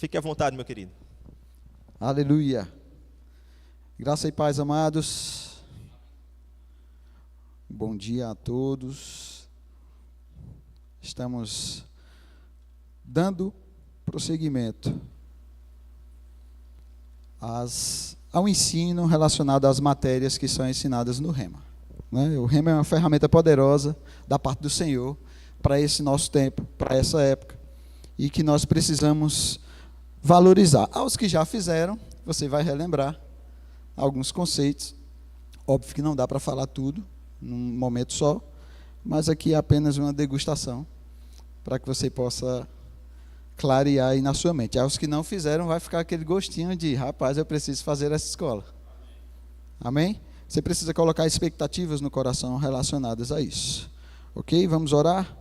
Fique à vontade, meu querido. Aleluia. Graça e paz, amados. Bom dia a todos. Estamos dando prosseguimento ao ensino relacionado às matérias que são ensinadas no Rema. O Rema é uma ferramenta poderosa da parte do Senhor para esse nosso tempo, para essa época, e que nós precisamos valorizar. Aos que já fizeram, você vai relembrar alguns conceitos. Óbvio que não dá para falar tudo num momento só, mas aqui é apenas uma degustação para que você possa clarear aí na sua mente. Aos que não fizeram, vai ficar aquele gostinho de, rapaz, eu preciso fazer essa escola. Amém? Você precisa colocar expectativas no coração relacionadas a isso. Ok? Vamos orar?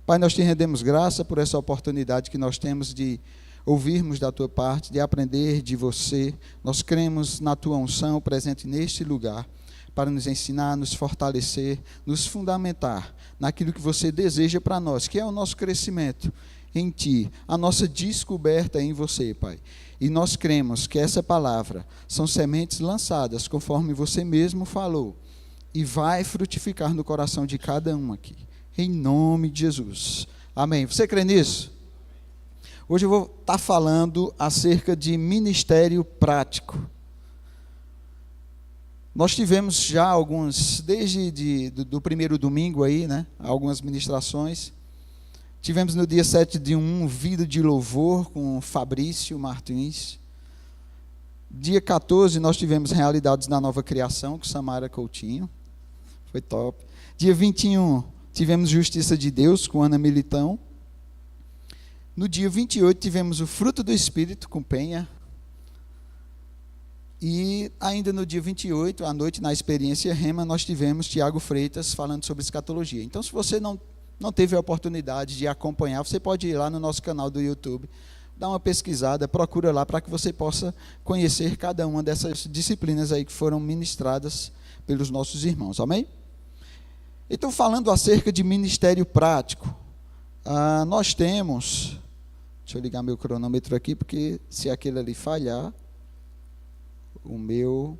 Pai, nós te rendemos graça por essa oportunidade que nós temos de ouvirmos da tua parte, de aprender de você. Nós cremos na tua unção presente neste lugar, para nos ensinar, nos fortalecer, nos fundamentar naquilo que você deseja para nós, que é o nosso crescimento em ti, a nossa descoberta em você, Pai. E nós cremos que essa palavra são sementes lançadas, conforme você mesmo falou, e vai frutificar no coração de cada um aqui, em nome de Jesus. Amém. Você crê nisso? Hoje eu vou estar falando acerca de ministério prático. Nós tivemos já alguns, desde do primeiro domingo aí, algumas ministrações. Tivemos no dia 7/1, Vida de Louvor, com Fabrício Martins. Dia 14, nós tivemos Realidades da Nova Criação, com Samara Coutinho. Foi top. Dia 21, tivemos Justiça de Deus, com Ana Militão. No dia 28, tivemos o Fruto do Espírito, com Penha. E ainda no dia 28, à noite, na Experiência Rema, nós tivemos Tiago Freitas falando sobre escatologia. Então, se você não teve a oportunidade de acompanhar, você pode ir lá no nosso canal do YouTube, dar uma pesquisada, procura lá para que você possa conhecer cada uma dessas disciplinas aí que foram ministradas pelos nossos irmãos. Amém? Então, falando acerca de ministério prático, nós temos... Deixa eu ligar meu cronômetro aqui, porque se aquele ali falhar, o meu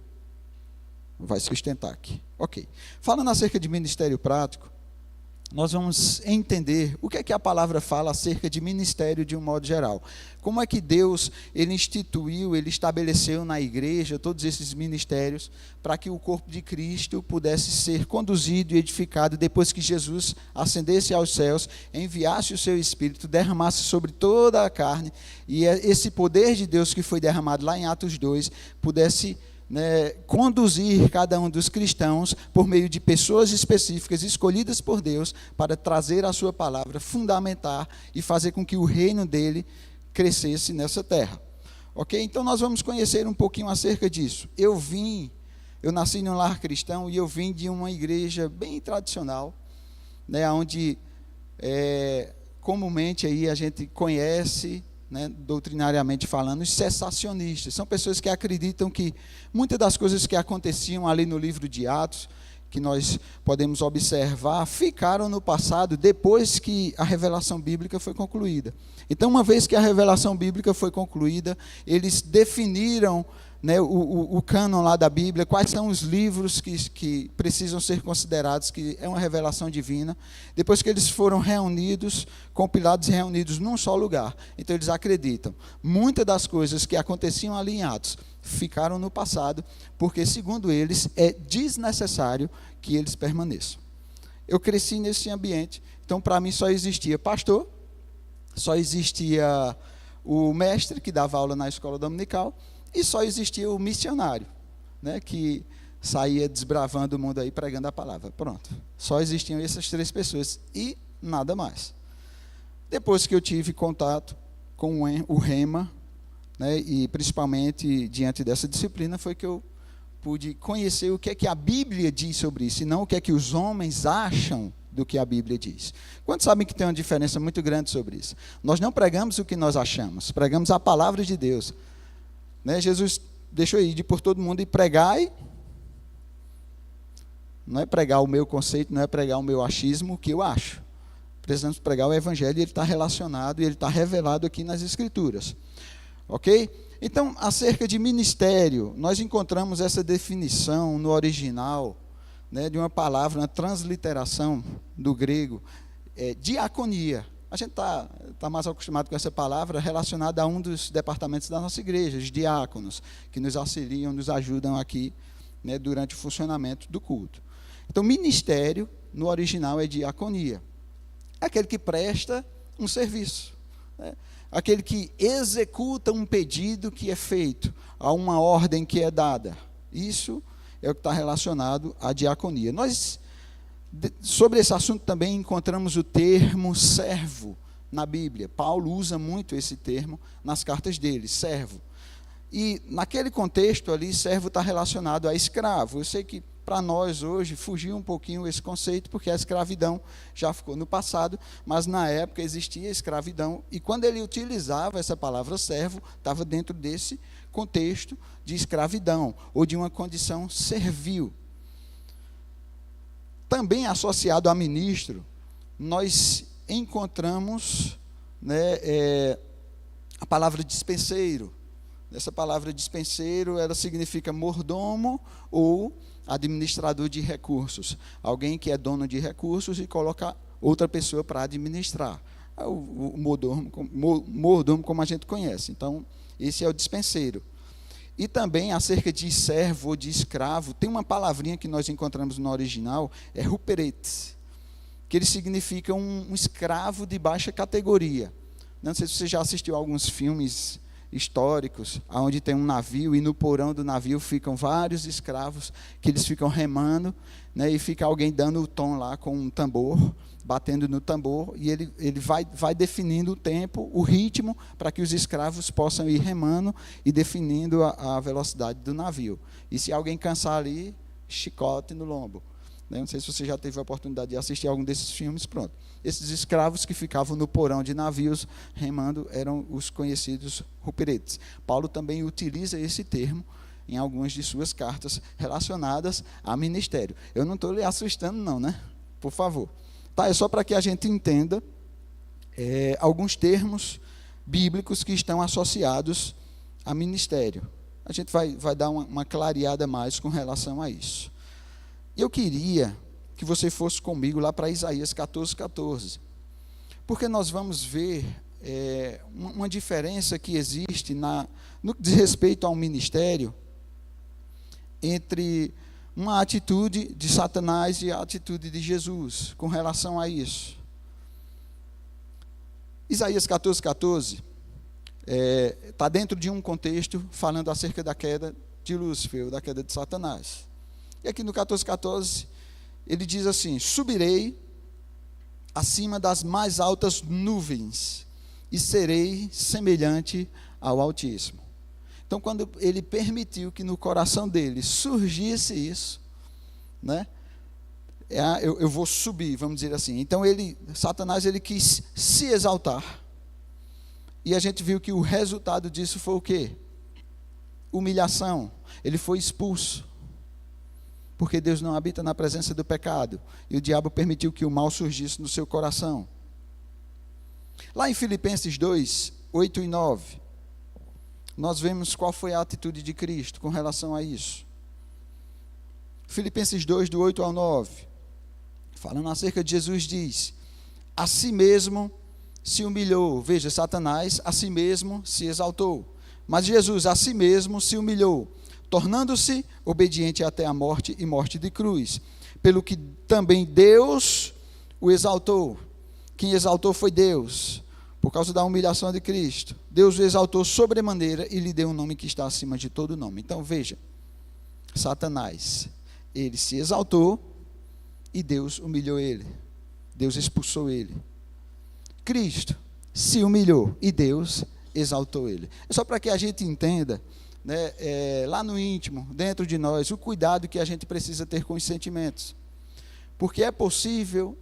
vai sustentar aqui. Ok. Falando acerca de ministério prático, nós vamos entender o que é que a palavra fala acerca de ministério de um modo geral. Como é que Deus, Ele instituiu, Ele estabeleceu na igreja todos esses ministérios para que o corpo de Cristo pudesse ser conduzido e edificado depois que Jesus ascendesse aos céus, enviasse o seu Espírito, derramasse sobre toda a carne, e esse poder de Deus que foi derramado lá em Atos 2, pudesse conduzir cada um dos cristãos por meio de pessoas específicas escolhidas por Deus para trazer a sua palavra, fundamentar e fazer com que o reino dele crescesse nessa terra. Ok? Então nós vamos conhecer um pouquinho acerca disso. Eu nasci num lar cristão e eu vim de uma igreja bem tradicional, onde comumente aí a gente conhece, doutrinariamente falando, os cessacionistas. São pessoas que acreditam que muitas das coisas que aconteciam ali no livro de Atos, que nós podemos observar, ficaram no passado depois que a revelação bíblica foi concluída. Então, uma vez que a revelação bíblica foi concluída, eles definiram o cânon lá da Bíblia, quais são os livros que precisam ser considerados, que é uma revelação divina. Depois que eles foram reunidos, compilados e reunidos num só lugar. Então eles acreditam, muitas das coisas que aconteciam ali em Atos ficaram no passado, porque segundo eles é desnecessário que eles permaneçam. Eu cresci nesse ambiente, então para mim só existia pastor, só existia o mestre que dava aula na escola dominical, e só existia o missionário, que saía desbravando o mundo aí, pregando a palavra. Pronto. Só existiam essas três pessoas e nada mais. Depois que eu tive contato com o Rema, e principalmente diante dessa disciplina, foi que eu pude conhecer o que é que a Bíblia diz sobre isso, e não o que é que os homens acham do que a Bíblia diz. Quantos sabem que tem uma diferença muito grande sobre isso? Nós não pregamos o que nós achamos, pregamos a palavra de Deus. Jesus deixou ir por todo mundo e pregai. Não é pregar o meu conceito, não é pregar o meu achismo, o que eu acho. Precisamos pregar o Evangelho, e ele está relacionado, e ele está revelado aqui nas Escrituras. Ok? Então, acerca de ministério, nós encontramos essa definição no original, né, de uma palavra, uma transliteração do grego, diaconia. A gente tá mais acostumado com essa palavra relacionada a um dos departamentos da nossa igreja, os diáconos, que nos auxiliam, nos ajudam aqui, né, durante o funcionamento do culto. Então, ministério, no original, é diaconia. É aquele que presta um serviço, né? Aquele que executa um pedido que é feito, a uma ordem que é dada. Isso é o que está relacionado à diaconia. Nós, sobre esse assunto, também encontramos o termo servo na Bíblia. Paulo usa muito esse termo nas cartas dele, servo. E naquele contexto ali, servo está relacionado a escravo. Eu sei que para nós hoje fugiu um pouquinho esse conceito, porque a escravidão já ficou no passado, mas na época existia escravidão, e quando ele utilizava essa palavra servo, estava dentro desse contexto de escravidão, ou de uma condição servil. Também associado a ministro, nós encontramos, né, a palavra dispenseiro. Essa palavra dispenseiro, ela significa mordomo ou administrador de recursos. Alguém que é dono de recursos e coloca outra pessoa para administrar. O mordomo, como a gente conhece. Então, esse é o dispenseiro. E também, acerca de servo ou de escravo, tem uma palavrinha que nós encontramos no original, é huperet, que ele significa um escravo de baixa categoria. Não sei se você já assistiu a alguns filmes históricos, onde tem um navio e no porão do navio ficam vários escravos que eles ficam remando, né, e fica alguém dando o tom lá com um tambor, batendo no tambor, e ele vai definindo o tempo, o ritmo, para que os escravos possam ir remando e definindo a velocidade do navio. E se alguém cansar ali, chicote no lombo. Não sei se você já teve a oportunidade de assistir algum desses filmes, pronto. Esses escravos que ficavam no porão de navios remando eram os conhecidos ruperetes. Paulo também utiliza esse termo em algumas de suas cartas relacionadas a ministério. Eu não estou lhe assustando não, né? Por favor. Tá, é só para que a gente entenda alguns termos bíblicos que estão associados a ministério. A gente vai dar uma clareada mais com relação a isso. Eu queria que você fosse comigo lá para Isaías 14:14, porque nós vamos ver uma diferença que existe no que diz respeito ao ministério entre uma atitude de Satanás e a atitude de Jesus com relação a isso. Isaías 14:14 está dentro de um contexto falando acerca da queda de Lúcifer, da queda de Satanás. E aqui no 14:14, ele diz assim: subirei acima das mais altas nuvens e serei semelhante ao Altíssimo. Então, quando ele permitiu que no coração dele surgisse isso, né, eu vou subir, vamos dizer assim. Então, Satanás quis se exaltar. E a gente viu que o resultado disso foi o quê? Humilhação. Ele foi expulso. Porque Deus não habita na presença do pecado. E o diabo permitiu que o mal surgisse no seu coração. Lá em Filipenses 2, 8 e 9, nós vemos qual foi a atitude de Cristo com relação a isso. Filipenses 2, do 8 ao 9, falando acerca de Jesus, diz: a si mesmo se humilhou. Veja, Satanás a si mesmo se exaltou. Mas Jesus a si mesmo se humilhou, tornando-se obediente até a morte e morte de cruz, pelo que também Deus o exaltou. Quem exaltou foi Deus, por causa da humilhação de Cristo. Deus o exaltou sobremaneira e lhe deu um nome que está acima de todo nome. Então veja, Satanás, ele se exaltou e Deus humilhou ele. Deus expulsou ele. Cristo se humilhou e Deus exaltou ele. É só para que a gente entenda, né, lá no íntimo, dentro de nós, o cuidado que a gente precisa ter com os sentimentos. Porque é possível.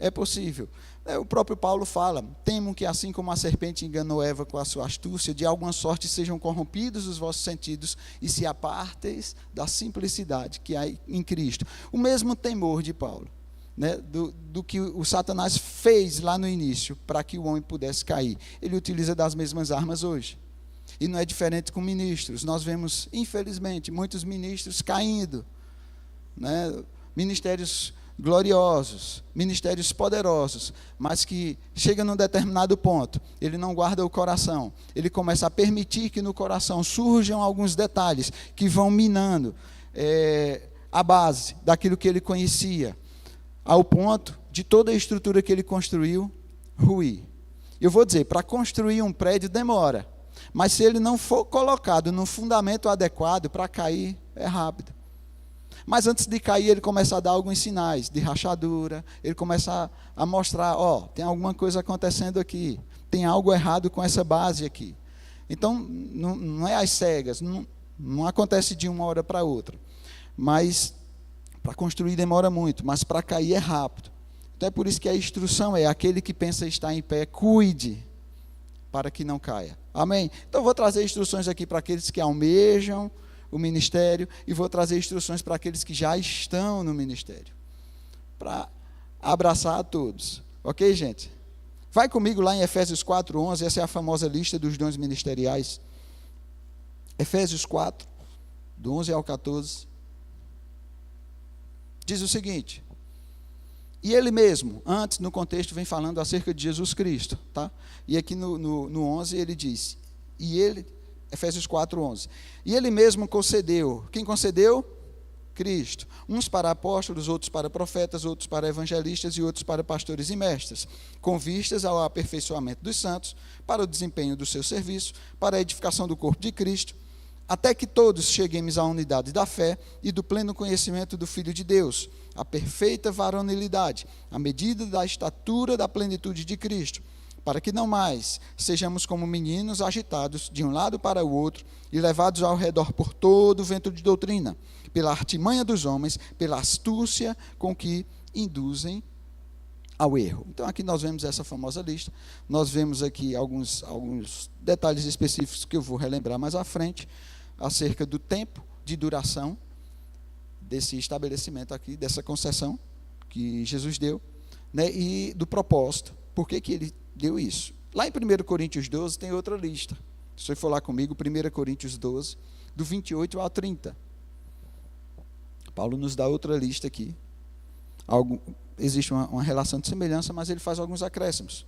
O próprio Paulo fala: temo que assim como a serpente enganou Eva com a sua astúcia, de alguma sorte sejam corrompidos os vossos sentidos e se aparteis da simplicidade que há em Cristo. O mesmo temor de Paulo, né, do que o Satanás fez lá no início, para que o homem pudesse cair. Ele utiliza das mesmas armas hoje. E não é diferente com ministros. Nós vemos, infelizmente, muitos ministros caindo, né? Ministérios gloriosos, ministérios poderosos, mas que chega num determinado ponto, ele não guarda o coração, ele começa a permitir que no coração surjam alguns detalhes que vão minando a base daquilo que ele conhecia, ao ponto de toda a estrutura que ele construiu ruir. Eu vou dizer, para construir um prédio demora, mas se ele não for colocado no fundamento adequado, para cair é rápido. Mas antes de cair, ele começa a dar alguns sinais de rachadura, ele começa a mostrar, tem alguma coisa acontecendo aqui, tem algo errado com essa base aqui. Então, não é às cegas, não acontece de uma hora para outra. Mas, para construir demora muito, mas para cair é rápido. Então, é por isso que a instrução é, aquele que pensa estar em pé, cuide, para que não caia. Amém? Então, eu vou trazer instruções aqui para aqueles que almejam o ministério, e vou trazer instruções para aqueles que já estão no ministério, para abraçar a todos, ok, gente? Vai comigo lá em Efésios 4:11, essa é a famosa lista dos dons ministeriais. Efésios 4, do 11 ao 14, diz o seguinte: e ele mesmo, antes no contexto vem falando acerca de Jesus Cristo, tá? E aqui no 11 ele diz, Efésios 4:11. E ele mesmo concedeu. Quem concedeu? Cristo. Uns para apóstolos, outros para profetas, outros para evangelistas e outros para pastores e mestres, com vistas ao aperfeiçoamento dos santos, para o desempenho do seu serviço, para a edificação do corpo de Cristo, até que todos cheguemos à unidade da fé e do pleno conhecimento do Filho de Deus, à perfeita varonilidade, à medida da estatura da plenitude de Cristo, para que não mais sejamos como meninos agitados de um lado para o outro e levados ao redor por todo o vento de doutrina, pela artimanha dos homens, pela astúcia com que induzem ao erro. Então aqui nós vemos essa famosa lista, nós vemos aqui alguns detalhes específicos que eu vou relembrar mais à frente, acerca do tempo de duração desse estabelecimento aqui, dessa concessão que Jesus deu, né, e do propósito, por que ele deu isso. Lá em 1 Coríntios 12 tem outra lista. Se você for lá comigo, 1 Coríntios 12, do 28 ao 30. Paulo nos dá outra lista aqui. Existe uma relação de semelhança, mas ele faz alguns acréscimos.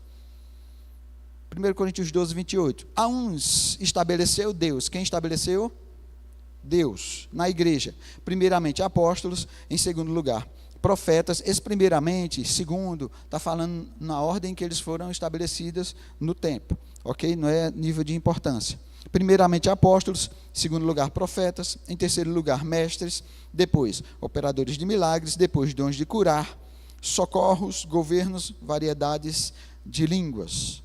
1 Coríntios 12, 28. A uns estabeleceu Deus. Quem estabeleceu? Deus, na igreja. Primeiramente, apóstolos. Em segundo lugar, profetas. Esse primeiramente, segundo, está falando na ordem que eles foram estabelecidas no tempo. Ok? Não é nível de importância. Primeiramente, apóstolos. Em segundo lugar, profetas. Em terceiro lugar, mestres. Depois, operadores de milagres. Depois, dons de curar. Socorros, governos, variedades de línguas.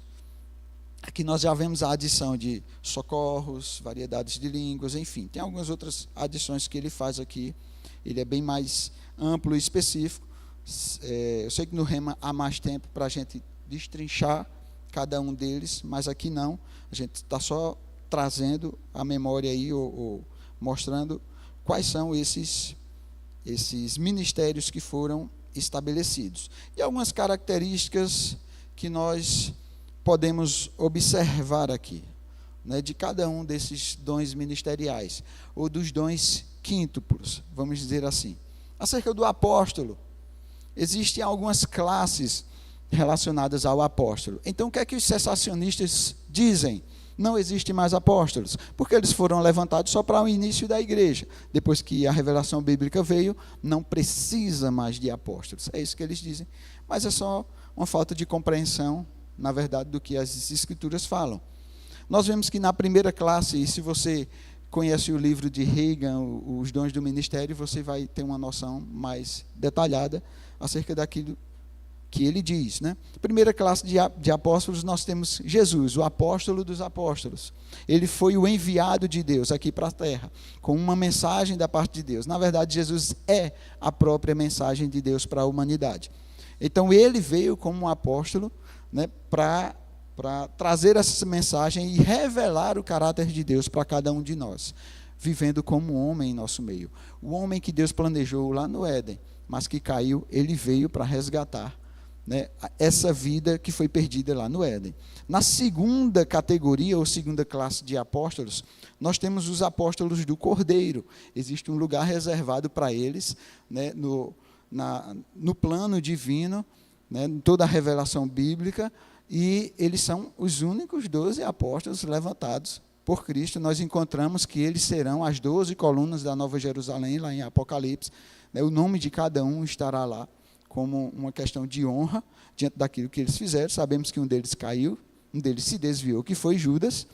Aqui nós já vemos a adição de socorros, variedades de línguas, enfim. Tem algumas outras adições que ele faz aqui. Ele é bem mais amplo e específico. Eu sei que no Rema há mais tempo para a gente destrinchar cada um deles, mas aqui não. A gente está só trazendo a memória aí, ou mostrando quais são esses ministérios que foram estabelecidos. E algumas características que nós podemos observar aqui, né, de cada um desses dons ministeriais, ou dos dons quíntuplos, vamos dizer assim. Acerca do apóstolo, existem algumas classes relacionadas ao apóstolo. Então, o que é que os cessacionistas dizem? Não existe mais apóstolos, porque eles foram levantados só para o início da igreja. Depois que a revelação bíblica veio, não precisa mais de apóstolos. É isso que eles dizem. Mas é só uma falta de compreensão, na verdade, do que as escrituras falam. Nós vemos que na primeira classe, e se você conhece o livro de Reagan, Os Dons do Ministério, você vai ter uma noção mais detalhada acerca daquilo que ele diz, né? Primeira classe de apóstolos, nós temos Jesus, o apóstolo dos apóstolos. Ele foi o enviado de Deus aqui para a terra, com uma mensagem da parte de Deus. Na verdade, Jesus é a própria mensagem de Deus para a humanidade. Então, ele veio como um apóstolo, né, para trazer essa mensagem e revelar o caráter de Deus para cada um de nós, vivendo como um homem em nosso meio. O homem que Deus planejou lá no Éden, mas que caiu, ele veio para resgatar, né, essa vida que foi perdida lá no Éden. Na segunda categoria, ou segunda classe de apóstolos, nós temos os apóstolos do Cordeiro. Existe um lugar reservado para eles, né, no plano divino, né, em toda a revelação bíblica, e eles são os únicos 12 apóstolos levantados por Cristo. Nós encontramos que eles serão as 12 colunas da Nova Jerusalém, lá em Apocalipse. O nome de cada um estará lá, como uma questão de honra, diante daquilo que eles fizeram. Sabemos que um deles caiu, um deles se desviou, que foi Judas,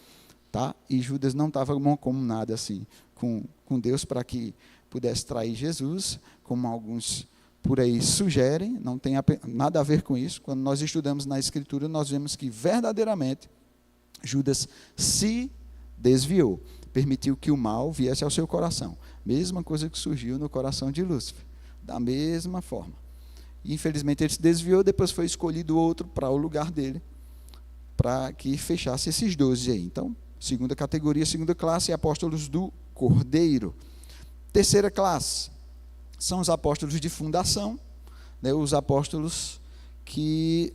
tá? E Judas não estava mancomunado assim com Deus para que pudesse trair Jesus, como alguns por aí sugerem, não tem nada a ver com isso. Quando nós estudamos na Escritura, nós vemos que verdadeiramente Judas se desviou, permitiu que o mal viesse ao seu coração. Mesma coisa que surgiu no coração de Lúcifer, da mesma forma. E, infelizmente, ele se desviou, depois foi escolhido outro para o lugar dele, para que fechasse esses 12 aí. Então, segunda categoria, segunda classe, apóstolos do Cordeiro. Terceira classe, são os apóstolos de fundação, né, os apóstolos que...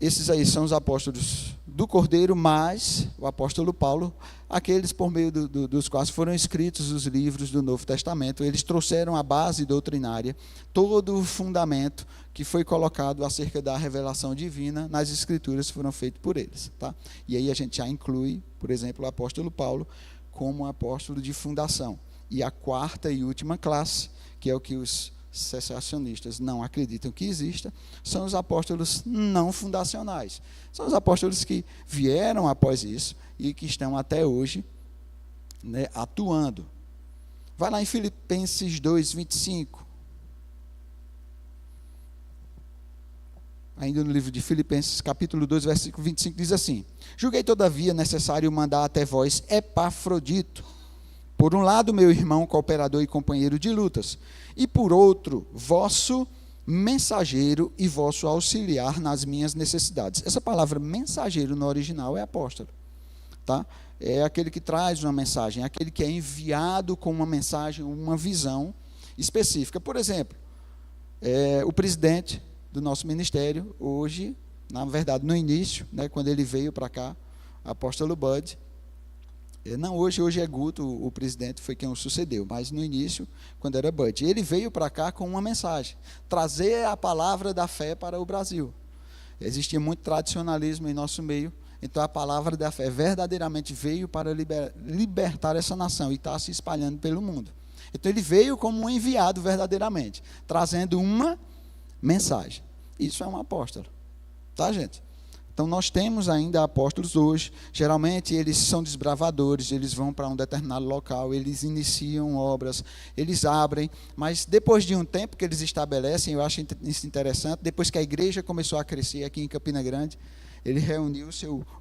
esses aí são os apóstolos do Cordeiro, mais o apóstolo Paulo, aqueles por meio dos quais foram escritos os livros do Novo Testamento. Eles trouxeram a base doutrinária, todo o fundamento que foi colocado acerca da revelação divina nas Escrituras foram feitos por eles. Tá? E aí a gente já inclui, por exemplo, o apóstolo Paulo como apóstolo de fundação. E a quarta e última classe, que é o que os cessacionistas não acreditam que exista, são os apóstolos não fundacionais. São os apóstolos que vieram após isso e que estão até hoje, né, atuando. Vai lá em Filipenses 2, 25. Ainda no livro de Filipenses, capítulo 2, versículo 25, diz assim: julguei todavia necessário mandar até vós Epafrodito, por um lado, meu irmão, cooperador e companheiro de lutas, e por outro, vosso mensageiro e vosso auxiliar nas minhas necessidades. Essa palavra mensageiro no original é apóstolo, tá? É aquele que traz uma mensagem, é aquele que é enviado com uma mensagem, uma visão específica. Por exemplo, o presidente do nosso ministério, hoje, na verdade, no início, né, quando ele veio para cá, apóstolo Bud, não, hoje é Guto, o presidente foi quem o sucedeu, mas no início, quando era Bud, ele veio para cá com uma mensagem, trazer a palavra da fé para o Brasil. Existia muito tradicionalismo em nosso meio, então a palavra da fé verdadeiramente veio para libertar essa nação e está se espalhando pelo mundo. Então ele veio como um enviado verdadeiramente, trazendo uma mensagem. Isso é um apóstolo, tá, gente? Então, nós temos ainda apóstolos hoje, geralmente eles são desbravadores, eles vão para um determinado local, eles iniciam obras, eles abrem, mas depois de um tempo que eles estabelecem, eu acho isso interessante, depois que a igreja começou a crescer aqui em Campina Grande, ele reuniu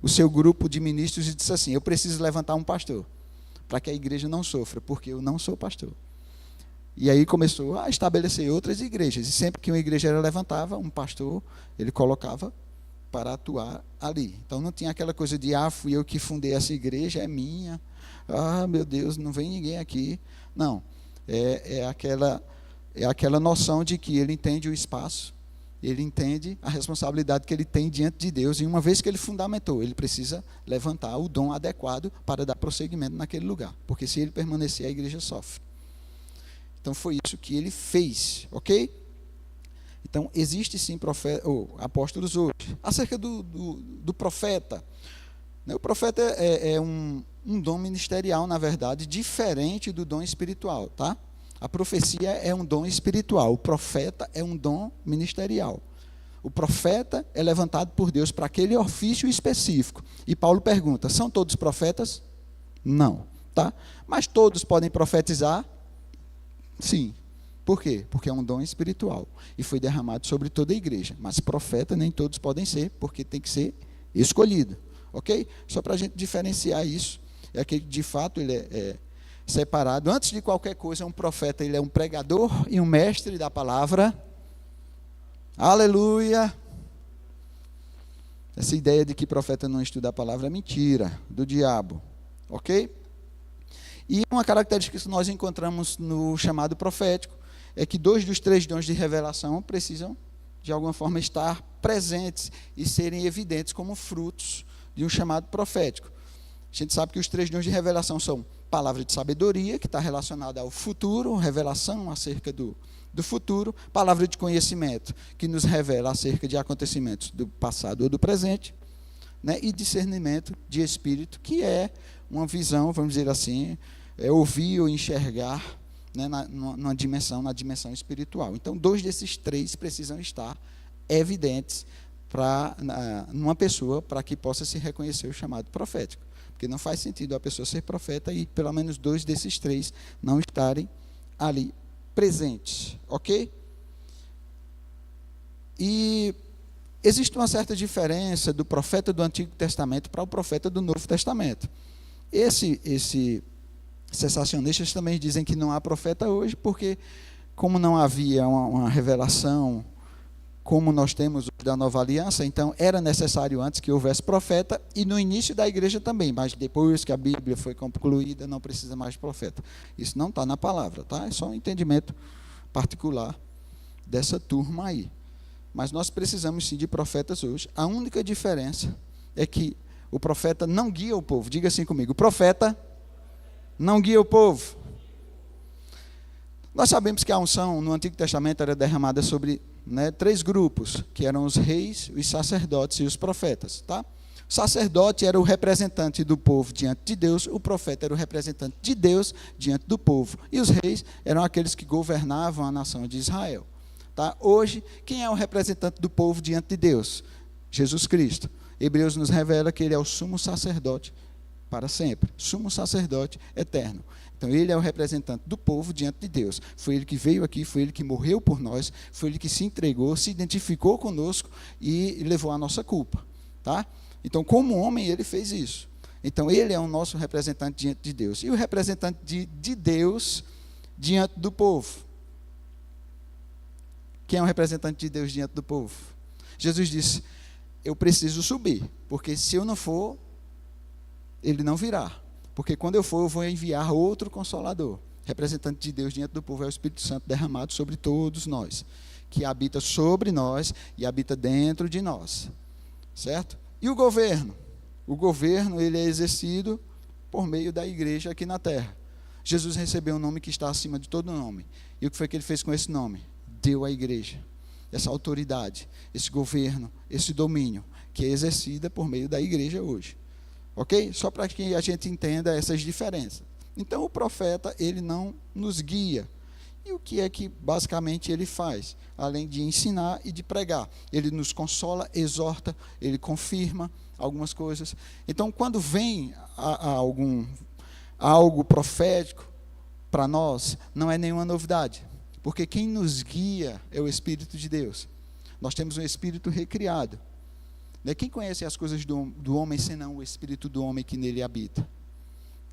o seu grupo de ministros e disse assim: eu preciso levantar um pastor, para que a igreja não sofra, porque eu não sou pastor. E aí começou a estabelecer outras igrejas, e sempre que uma igreja era levantada, um pastor, ele colocava para atuar ali. Então não tinha aquela coisa de, fui eu que fundei essa igreja, é minha, meu Deus, não vem ninguém aqui. Não, é aquela noção de que ele entende o espaço, ele entende a responsabilidade que ele tem diante de Deus, e uma vez que ele fundamentou, ele precisa levantar o dom adequado para dar prosseguimento naquele lugar, porque se ele permanecer, a igreja sofre. Então foi isso que ele fez, ok? Então, existe sim apóstolos hoje. Acerca do profeta, né? O profeta é um dom ministerial, na verdade, diferente do dom espiritual, tá? A profecia é um dom espiritual, o profeta é um dom ministerial. O profeta é levantado por Deus para aquele ofício específico. E Paulo pergunta: são todos profetas? Não, tá? Mas todos podem profetizar? Sim. Por quê? Porque é um dom espiritual e foi derramado sobre toda a igreja. Mas profeta nem todos podem ser, porque tem que ser escolhido, ok? Só para a gente diferenciar isso, é que de fato ele é separado. Antes de qualquer coisa, um profeta, ele é um pregador e um mestre da palavra. Aleluia! Essa ideia de que profeta não estuda a palavra é mentira, do diabo, ok? E uma característica que nós encontramos no chamado profético é que 2 dos 3 dons de revelação precisam, de alguma forma, estar presentes e serem evidentes como frutos de um chamado profético. A gente sabe que os 3 dons de revelação são palavra de sabedoria, que está relacionada ao futuro, revelação acerca do futuro, palavra de conhecimento, que nos revela acerca de acontecimentos do passado ou do presente, né? E discernimento de espírito, que é uma visão, vamos dizer assim, ouvir ou enxergar, né, na dimensão espiritual. Então, 2 desses 3 precisam estar evidentes numa pessoa para que possa se reconhecer o chamado profético. Porque não faz sentido a pessoa ser profeta e pelo menos 2 desses 3 não estarem ali presentes, ok? E existe uma certa diferença do profeta do Antigo Testamento para o profeta do Novo Testamento. Esses sensacionistas também dizem que não há profeta hoje, porque como não havia uma revelação como nós temos da Nova Aliança, então era necessário antes que houvesse profeta, e no início da igreja também, mas depois que a Bíblia foi concluída, não precisa mais de profeta. Isso não está na palavra, tá? É só um entendimento particular dessa turma aí. Mas nós precisamos sim de profetas hoje. A única diferença é que o profeta não guia o povo. Diga assim comigo: o profeta não guia o povo. Nós sabemos que a unção no Antigo Testamento era derramada sobre 3 grupos, que eram os reis, os sacerdotes e os profetas. Tá? O sacerdote era o representante do povo diante de Deus, o profeta era o representante de Deus diante do povo. E os reis eram aqueles que governavam a nação de Israel. Tá? Hoje, quem é o representante do povo diante de Deus? Jesus Cristo. Hebreus nos revela que ele é o sumo sacerdote para sempre, sumo sacerdote eterno. Então, ele é o representante do povo diante de Deus. Foi ele que veio aqui, foi ele que morreu por nós, foi ele que se entregou, se identificou conosco e levou a nossa culpa. Tá? Então, como homem, ele fez isso. Então, ele é o nosso representante diante de Deus. E o representante de Deus diante do povo? Quem é o representante de Deus diante do povo? Jesus disse: eu preciso subir, porque se eu não for, ele não virá. Porque quando eu for, eu vou enviar outro Consolador. Representante de Deus diante do povo é o Espírito Santo derramado sobre todos nós, que habita sobre nós e habita dentro de nós. Certo? E o governo? O governo, ele é exercido por meio da igreja aqui na terra. Jesus recebeu um nome que está acima de todo nome. E o que foi que ele fez com esse nome? Deu à igreja essa autoridade, esse governo, esse domínio, que é exercida por meio da igreja hoje. Ok? Só para que a gente entenda essas diferenças. Então, o profeta, ele não nos guia. E o que é que, basicamente, ele faz? Além de ensinar e de pregar. Ele nos consola, exorta, ele confirma algumas coisas. Então, quando vem algo profético para nós, não é nenhuma novidade. Porque quem nos guia é o Espírito de Deus. Nós temos um Espírito recriado. Quem conhece as coisas do homem, senão o Espírito do homem que nele habita?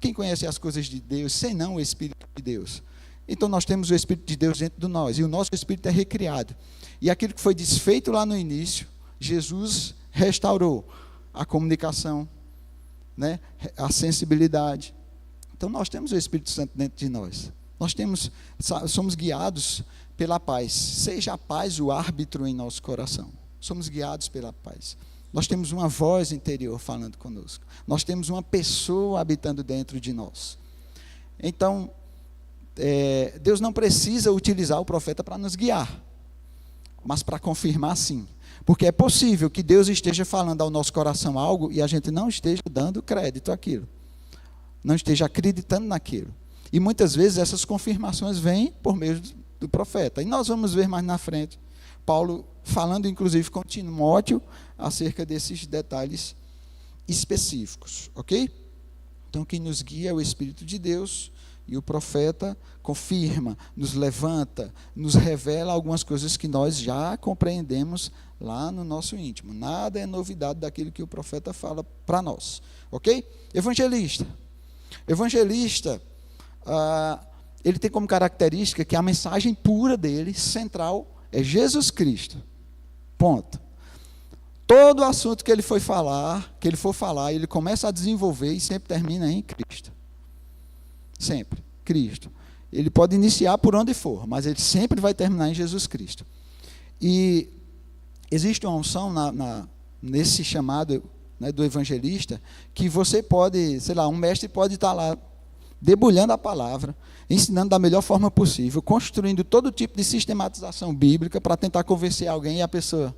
Quem conhece as coisas de Deus, senão o Espírito de Deus? Então, nós temos o Espírito de Deus dentro de nós, e o nosso Espírito é recriado. E aquilo que foi desfeito lá no início, Jesus restaurou a comunicação, a sensibilidade. Então, nós temos o Espírito Santo dentro de nós. Somos guiados pela paz. Seja a paz o árbitro em nosso coração. Somos guiados pela paz. Nós temos uma voz interior falando conosco. Nós temos uma pessoa habitando dentro de nós. Então, Deus não precisa utilizar o profeta para nos guiar, mas para confirmar sim. Porque é possível que Deus esteja falando ao nosso coração algo e a gente não esteja dando crédito àquilo. Não esteja acreditando naquilo. E muitas vezes essas confirmações vêm por meio do profeta. E nós vamos ver mais na frente Paulo falando, inclusive, com Timóteo acerca desses detalhes específicos, ok? Então, quem nos guia é o Espírito de Deus, e o profeta confirma, nos levanta, nos revela algumas coisas que nós já compreendemos lá no nosso íntimo. Nada é novidade daquilo que o profeta fala para nós, ok? Evangelista, ele tem como característica que a mensagem pura dele, central, é Jesus Cristo. Ponto. Todo assunto que ele for falar, ele começa a desenvolver e sempre termina em Cristo. Sempre, Cristo. Ele pode iniciar por onde for, mas ele sempre vai terminar em Jesus Cristo. E existe uma unção nesse chamado, né, do evangelista, que você pode, sei lá, um mestre pode estar lá debulhando a palavra, ensinando da melhor forma possível, construindo todo tipo de sistematização bíblica para tentar convencer alguém e a pessoa,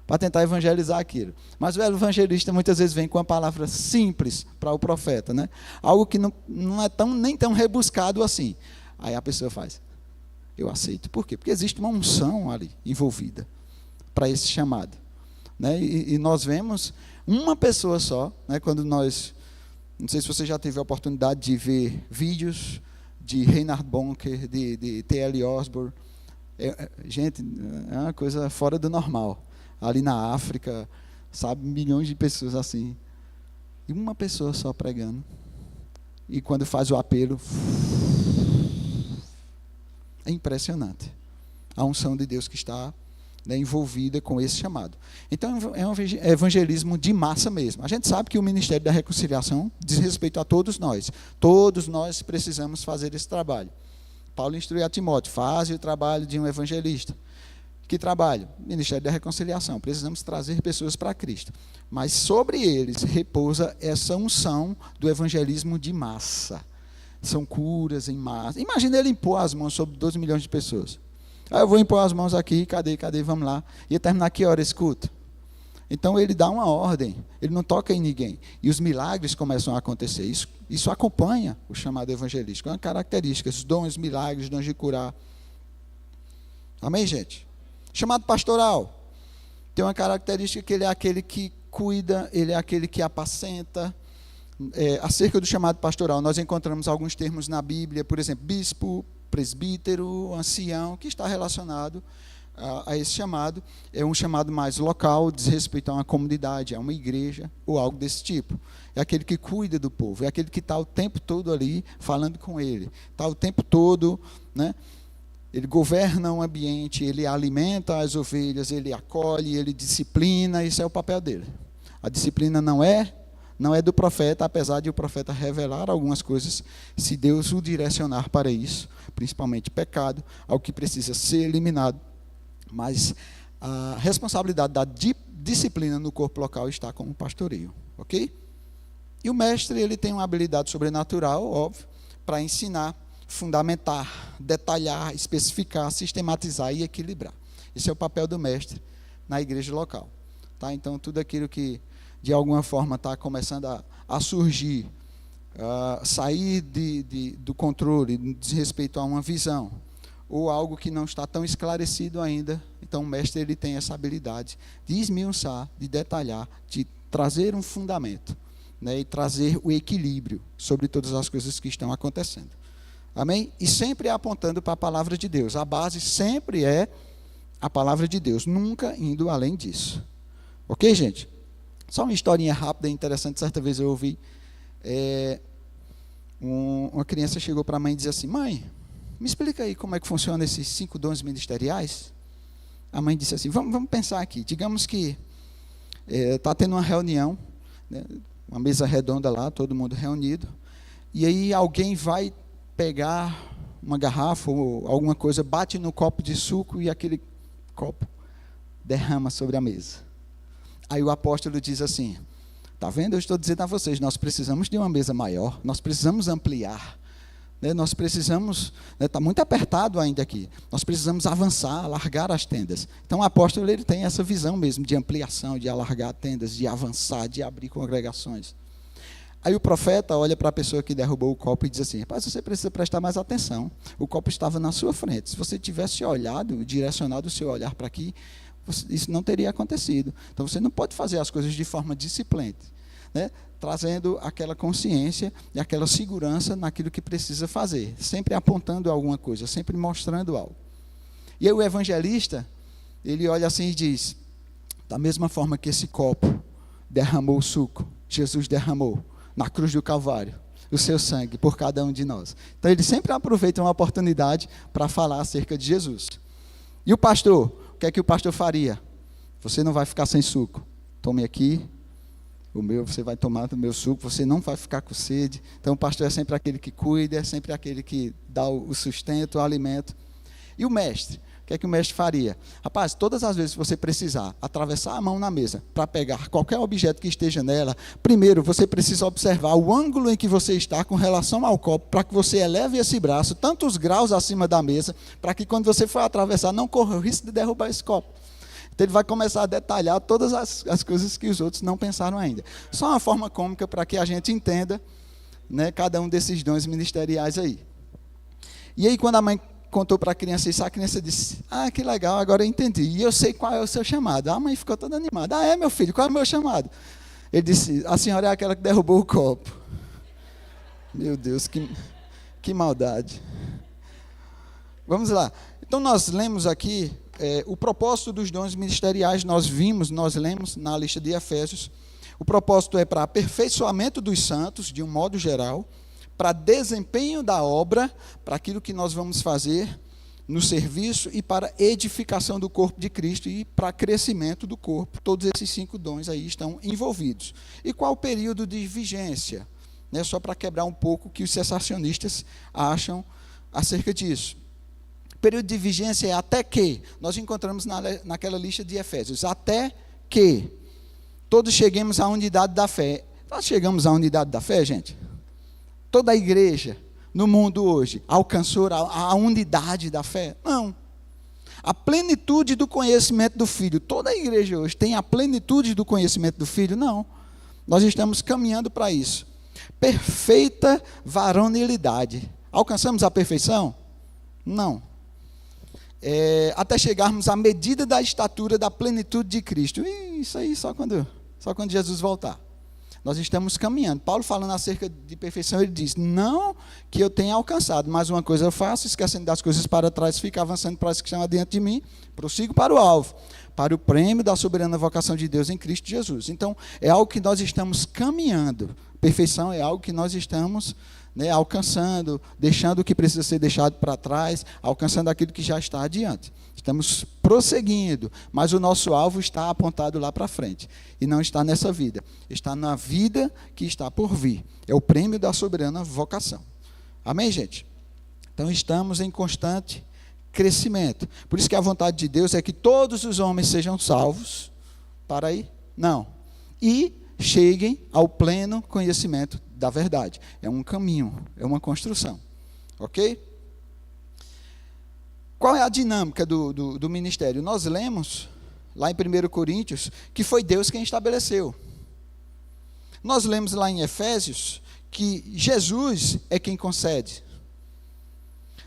para tentar evangelizar aquilo. Mas o evangelista muitas vezes vem com uma palavra simples para o profeta, né? Algo que não é nem tão rebuscado assim. Aí a pessoa faz, eu aceito. Por quê? Porque existe uma unção ali envolvida para esse chamado, né? E nós vemos uma pessoa só, né? Quando nós, não sei se você já teve a oportunidade de ver vídeos de Reinhard Bonke, de T.L. Osborne, gente, é uma coisa fora do normal. Ali na África, sabe, milhões de pessoas assim, e uma pessoa só pregando, e quando faz o apelo, é impressionante a unção de Deus que está, né, envolvida com esse chamado. Então é um evangelismo de massa mesmo. A gente sabe que o Ministério da Reconciliação diz respeito a todos nós precisamos fazer esse trabalho. Paulo instrui a Timóteo, faz o trabalho de um evangelista. Que trabalho? Ministério da Reconciliação. Precisamos trazer pessoas para Cristo. Mas sobre eles repousa essa unção do evangelismo de massa. São curas em massa. Imagina ele impor as mãos sobre 12 milhões de pessoas. Eu vou impor as mãos aqui, cadê, vamos lá. Ia terminar que hora esse culto? Então ele dá uma ordem, ele não toca em ninguém. E os milagres começam a acontecer. Isso acompanha o chamado evangelístico. É uma característica, os dons, milagres, dons de curar. Amém, gente? Chamado pastoral, tem uma característica que ele é aquele que cuida, ele é aquele que apacenta. Acerca do chamado pastoral, nós encontramos alguns termos na Bíblia, por exemplo, bispo, presbítero, ancião, que está relacionado a esse chamado. É um chamado mais local, diz respeito a uma comunidade, a uma igreja, ou algo desse tipo. É aquele que cuida do povo, é aquele que está o tempo todo ali falando com ele, está o tempo todo, né? Ele governa o ambiente, ele alimenta as ovelhas, ele acolhe, ele disciplina, isso é o papel dele. A disciplina não é do profeta, apesar de o profeta revelar algumas coisas, se Deus o direcionar para isso, principalmente pecado, algo que precisa ser eliminado. Mas a responsabilidade da disciplina no corpo local está com o pastoreio, ok? E o mestre, ele tem uma habilidade sobrenatural, óbvio, para ensinar, fundamentar, detalhar, especificar, sistematizar e equilibrar. Esse é o papel do mestre na igreja local. Tá? Então, tudo aquilo que, de alguma forma, está começando a surgir, sair do controle, diz respeito a uma visão, ou algo que não está tão esclarecido ainda, então o mestre ele tem essa habilidade de esmiuçar, de detalhar, de trazer um fundamento, né, e trazer o equilíbrio sobre todas as coisas que estão acontecendo. Amém? E sempre apontando para a palavra de Deus. A base sempre é a palavra de Deus, nunca indo além disso. Ok, gente? Só uma historinha rápida e interessante. Certa vez eu ouvi, uma criança chegou para a mãe e disse assim: mãe, me explica aí como é que funciona esses 5 dons ministeriais. A mãe disse assim: vamos pensar aqui. Digamos que está tendo uma reunião, né, uma mesa redonda lá, todo mundo reunido, e aí alguém vai pegar uma garrafa ou alguma coisa, bate no copo de suco e aquele copo derrama sobre a mesa. Aí o apóstolo diz assim: está vendo? Eu estou dizendo a vocês, nós precisamos de uma mesa maior, nós precisamos ampliar, né? Nós precisamos, está muito apertado ainda aqui, nós precisamos avançar, alargar as tendas. Então o apóstolo ele tem essa visão mesmo de ampliação, de alargar tendas, de avançar, de abrir congregações. Aí o profeta olha para a pessoa que derrubou o copo e diz assim: rapaz, você precisa prestar mais atenção. O copo estava na sua frente. Se você tivesse olhado, direcionado o seu olhar para aqui, isso não teria acontecido. Então você não pode fazer as coisas de forma displicente, né? Trazendo aquela consciência e aquela segurança naquilo que precisa fazer, sempre apontando alguma coisa, sempre mostrando algo. E aí o evangelista, ele olha assim e diz: da mesma forma que esse copo derramou o suco, Jesus derramou na cruz do Calvário o seu sangue por cada um de nós. Então ele sempre aproveita uma oportunidade para falar acerca de Jesus. E o pastor, o que é que o pastor faria? Você não vai ficar sem suco. Tome aqui, o meu, você vai tomar do meu suco, você não vai ficar com sede. Então o pastor é sempre aquele que cuida, é sempre aquele que dá o sustento, o alimento. E o mestre? O que é que o mestre faria? Rapaz, todas as vezes que você precisar atravessar a mão na mesa para pegar qualquer objeto que esteja nela, primeiro você precisa observar o ângulo em que você está com relação ao copo, para que você eleve esse braço tantos graus acima da mesa, para que quando você for atravessar, não corra o risco de derrubar esse copo. Então ele vai começar a detalhar todas as coisas que os outros não pensaram ainda. Só uma forma cômica para que a gente entenda, né, cada um desses dons ministeriais aí. E aí quando a mãe contou para a criança isso, a criança disse, que legal, agora eu entendi. E eu sei qual é o seu chamado. A mãe ficou toda animada. É, meu filho, qual é o meu chamado? Ele disse, a senhora é aquela que derrubou o copo. Meu Deus, que maldade. Vamos lá. Então nós lemos aqui o propósito dos dons ministeriais, nós lemos na lista de Efésios. O propósito é para aperfeiçoamento dos santos, de um modo geral, para desempenho da obra, para aquilo que nós vamos fazer no serviço e para edificação do corpo de Cristo e para crescimento do corpo. Todos esses 5 dons aí estão envolvidos. E qual o período de vigência? Né, só para quebrar um pouco o que os cessacionistas acham acerca disso. O período de vigência é até que, nós encontramos naquela lista de Efésios, até que todos cheguemos à unidade da fé. Nós chegamos à unidade da fé, gente? Toda a igreja no mundo hoje alcançou a unidade da fé? Não. A plenitude do conhecimento do Filho. Toda a igreja hoje tem a plenitude do conhecimento do Filho? Não. Nós estamos caminhando para isso. Perfeita varonilidade. Alcançamos a perfeição? Não. Até chegarmos à medida da estatura da plenitude de Cristo. Isso aí só quando Jesus voltar. Nós estamos caminhando. Paulo falando acerca de perfeição, ele diz, não que eu tenha alcançado, mas uma coisa eu faço, esquecendo das coisas para trás, fico avançando para as que estão adiante de mim, prossigo para o alvo, para o prêmio da soberana vocação de Deus em Cristo Jesus. Então, é algo que nós estamos caminhando. Perfeição é algo que nós estamos, né, alcançando, deixando o que precisa ser deixado para trás, alcançando aquilo que já está adiante. Estamos prosseguindo, mas o nosso alvo está apontado lá para frente. E não está nessa vida. Está na vida que está por vir. É o prêmio da soberana vocação. Amém, gente? Então, estamos em constante crescimento. Por isso que a vontade de Deus é que todos os homens sejam salvos. Para aí? Não. E cheguem ao pleno conhecimento da verdade. É um caminho, é uma construção. Ok? Qual é a dinâmica do ministério? Nós lemos, lá em 1 Coríntios, que foi Deus quem estabeleceu. Nós lemos lá em Efésios, que Jesus é quem concede.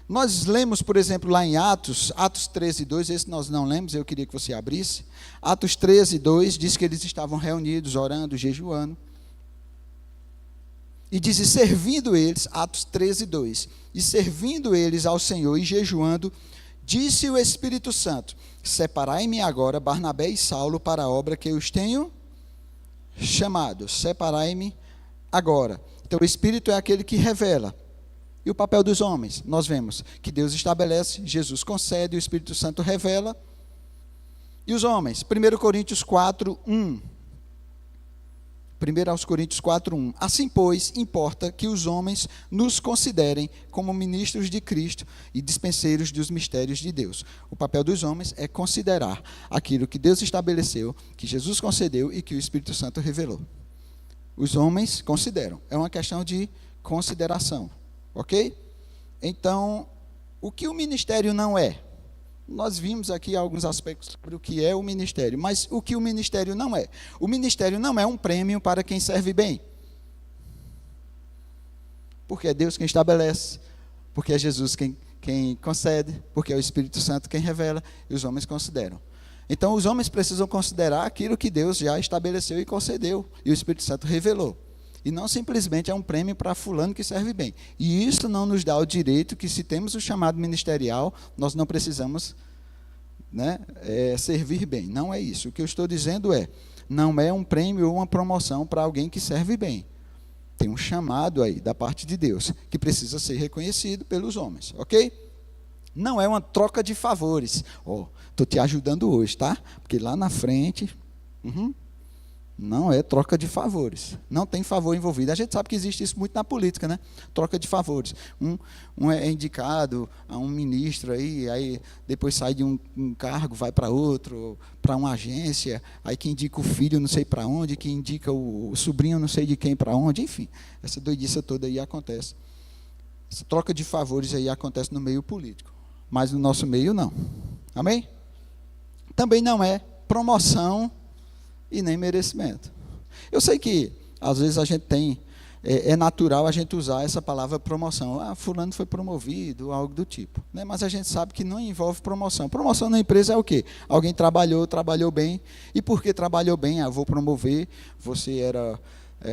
Nós lemos, por exemplo, lá em Atos 13:2, esse nós não lemos, eu queria que você abrisse. Atos 13:2 diz que eles estavam reunidos, orando, jejuando. E diz, e servindo eles, Atos 13:2, e servindo eles ao Senhor e jejuando, disse o Espírito Santo, separai-me agora Barnabé e Saulo para a obra que eu os tenho chamado. Separai-me agora. Então o Espírito é aquele que revela. E o papel dos homens? Nós vemos que Deus estabelece, Jesus concede, o Espírito Santo revela. E os homens? 1 Coríntios 4:1. 1 aos Coríntios 4:1. Assim, pois, importa que os homens nos considerem como ministros de Cristo e dispenseiros dos mistérios de Deus. O papel dos homens é considerar aquilo que Deus estabeleceu, que Jesus concedeu e que o Espírito Santo revelou. Os homens consideram. É uma questão de consideração. Ok? Então, o que o ministério não é? Nós vimos aqui alguns aspectos sobre o que é o ministério, mas o que o ministério não é? O ministério não é um prêmio para quem serve bem. Porque é Deus quem estabelece, porque é Jesus quem concede, porque é o Espírito Santo quem revela, e os homens consideram. Então, os homens precisam considerar aquilo que Deus já estabeleceu e concedeu, e o Espírito Santo revelou. E não simplesmente é um prêmio para fulano que serve bem. E isso não nos dá o direito que, se temos o chamado ministerial, nós não precisamos, né, servir bem. Não é isso. O que eu estou dizendo não é um prêmio ou uma promoção para alguém que serve bem. Tem um chamado aí da parte de Deus, que precisa ser reconhecido pelos homens, ok? Não é uma troca de favores. Estou te ajudando hoje, tá? Porque lá na frente... Não é troca de favores. Não tem favor envolvido. A gente sabe que existe isso muito na política, né? Troca de favores. Um é indicado a um ministro aí depois sai de um cargo, vai para outro, para uma agência, aí que indica o filho não sei para onde, que indica o sobrinho não sei de quem para onde, enfim. Essa doidice toda aí acontece. Essa troca de favores aí acontece no meio político. Mas no nosso meio, não. Amém? Também não é promoção e nem merecimento. Eu sei que, às vezes, a gente tem, é natural a gente usar essa palavra promoção. Fulano foi promovido, algo do tipo. Né? Mas a gente sabe que não envolve promoção. Promoção na empresa é o quê? Alguém trabalhou bem, e porque trabalhou bem, vou promover, você era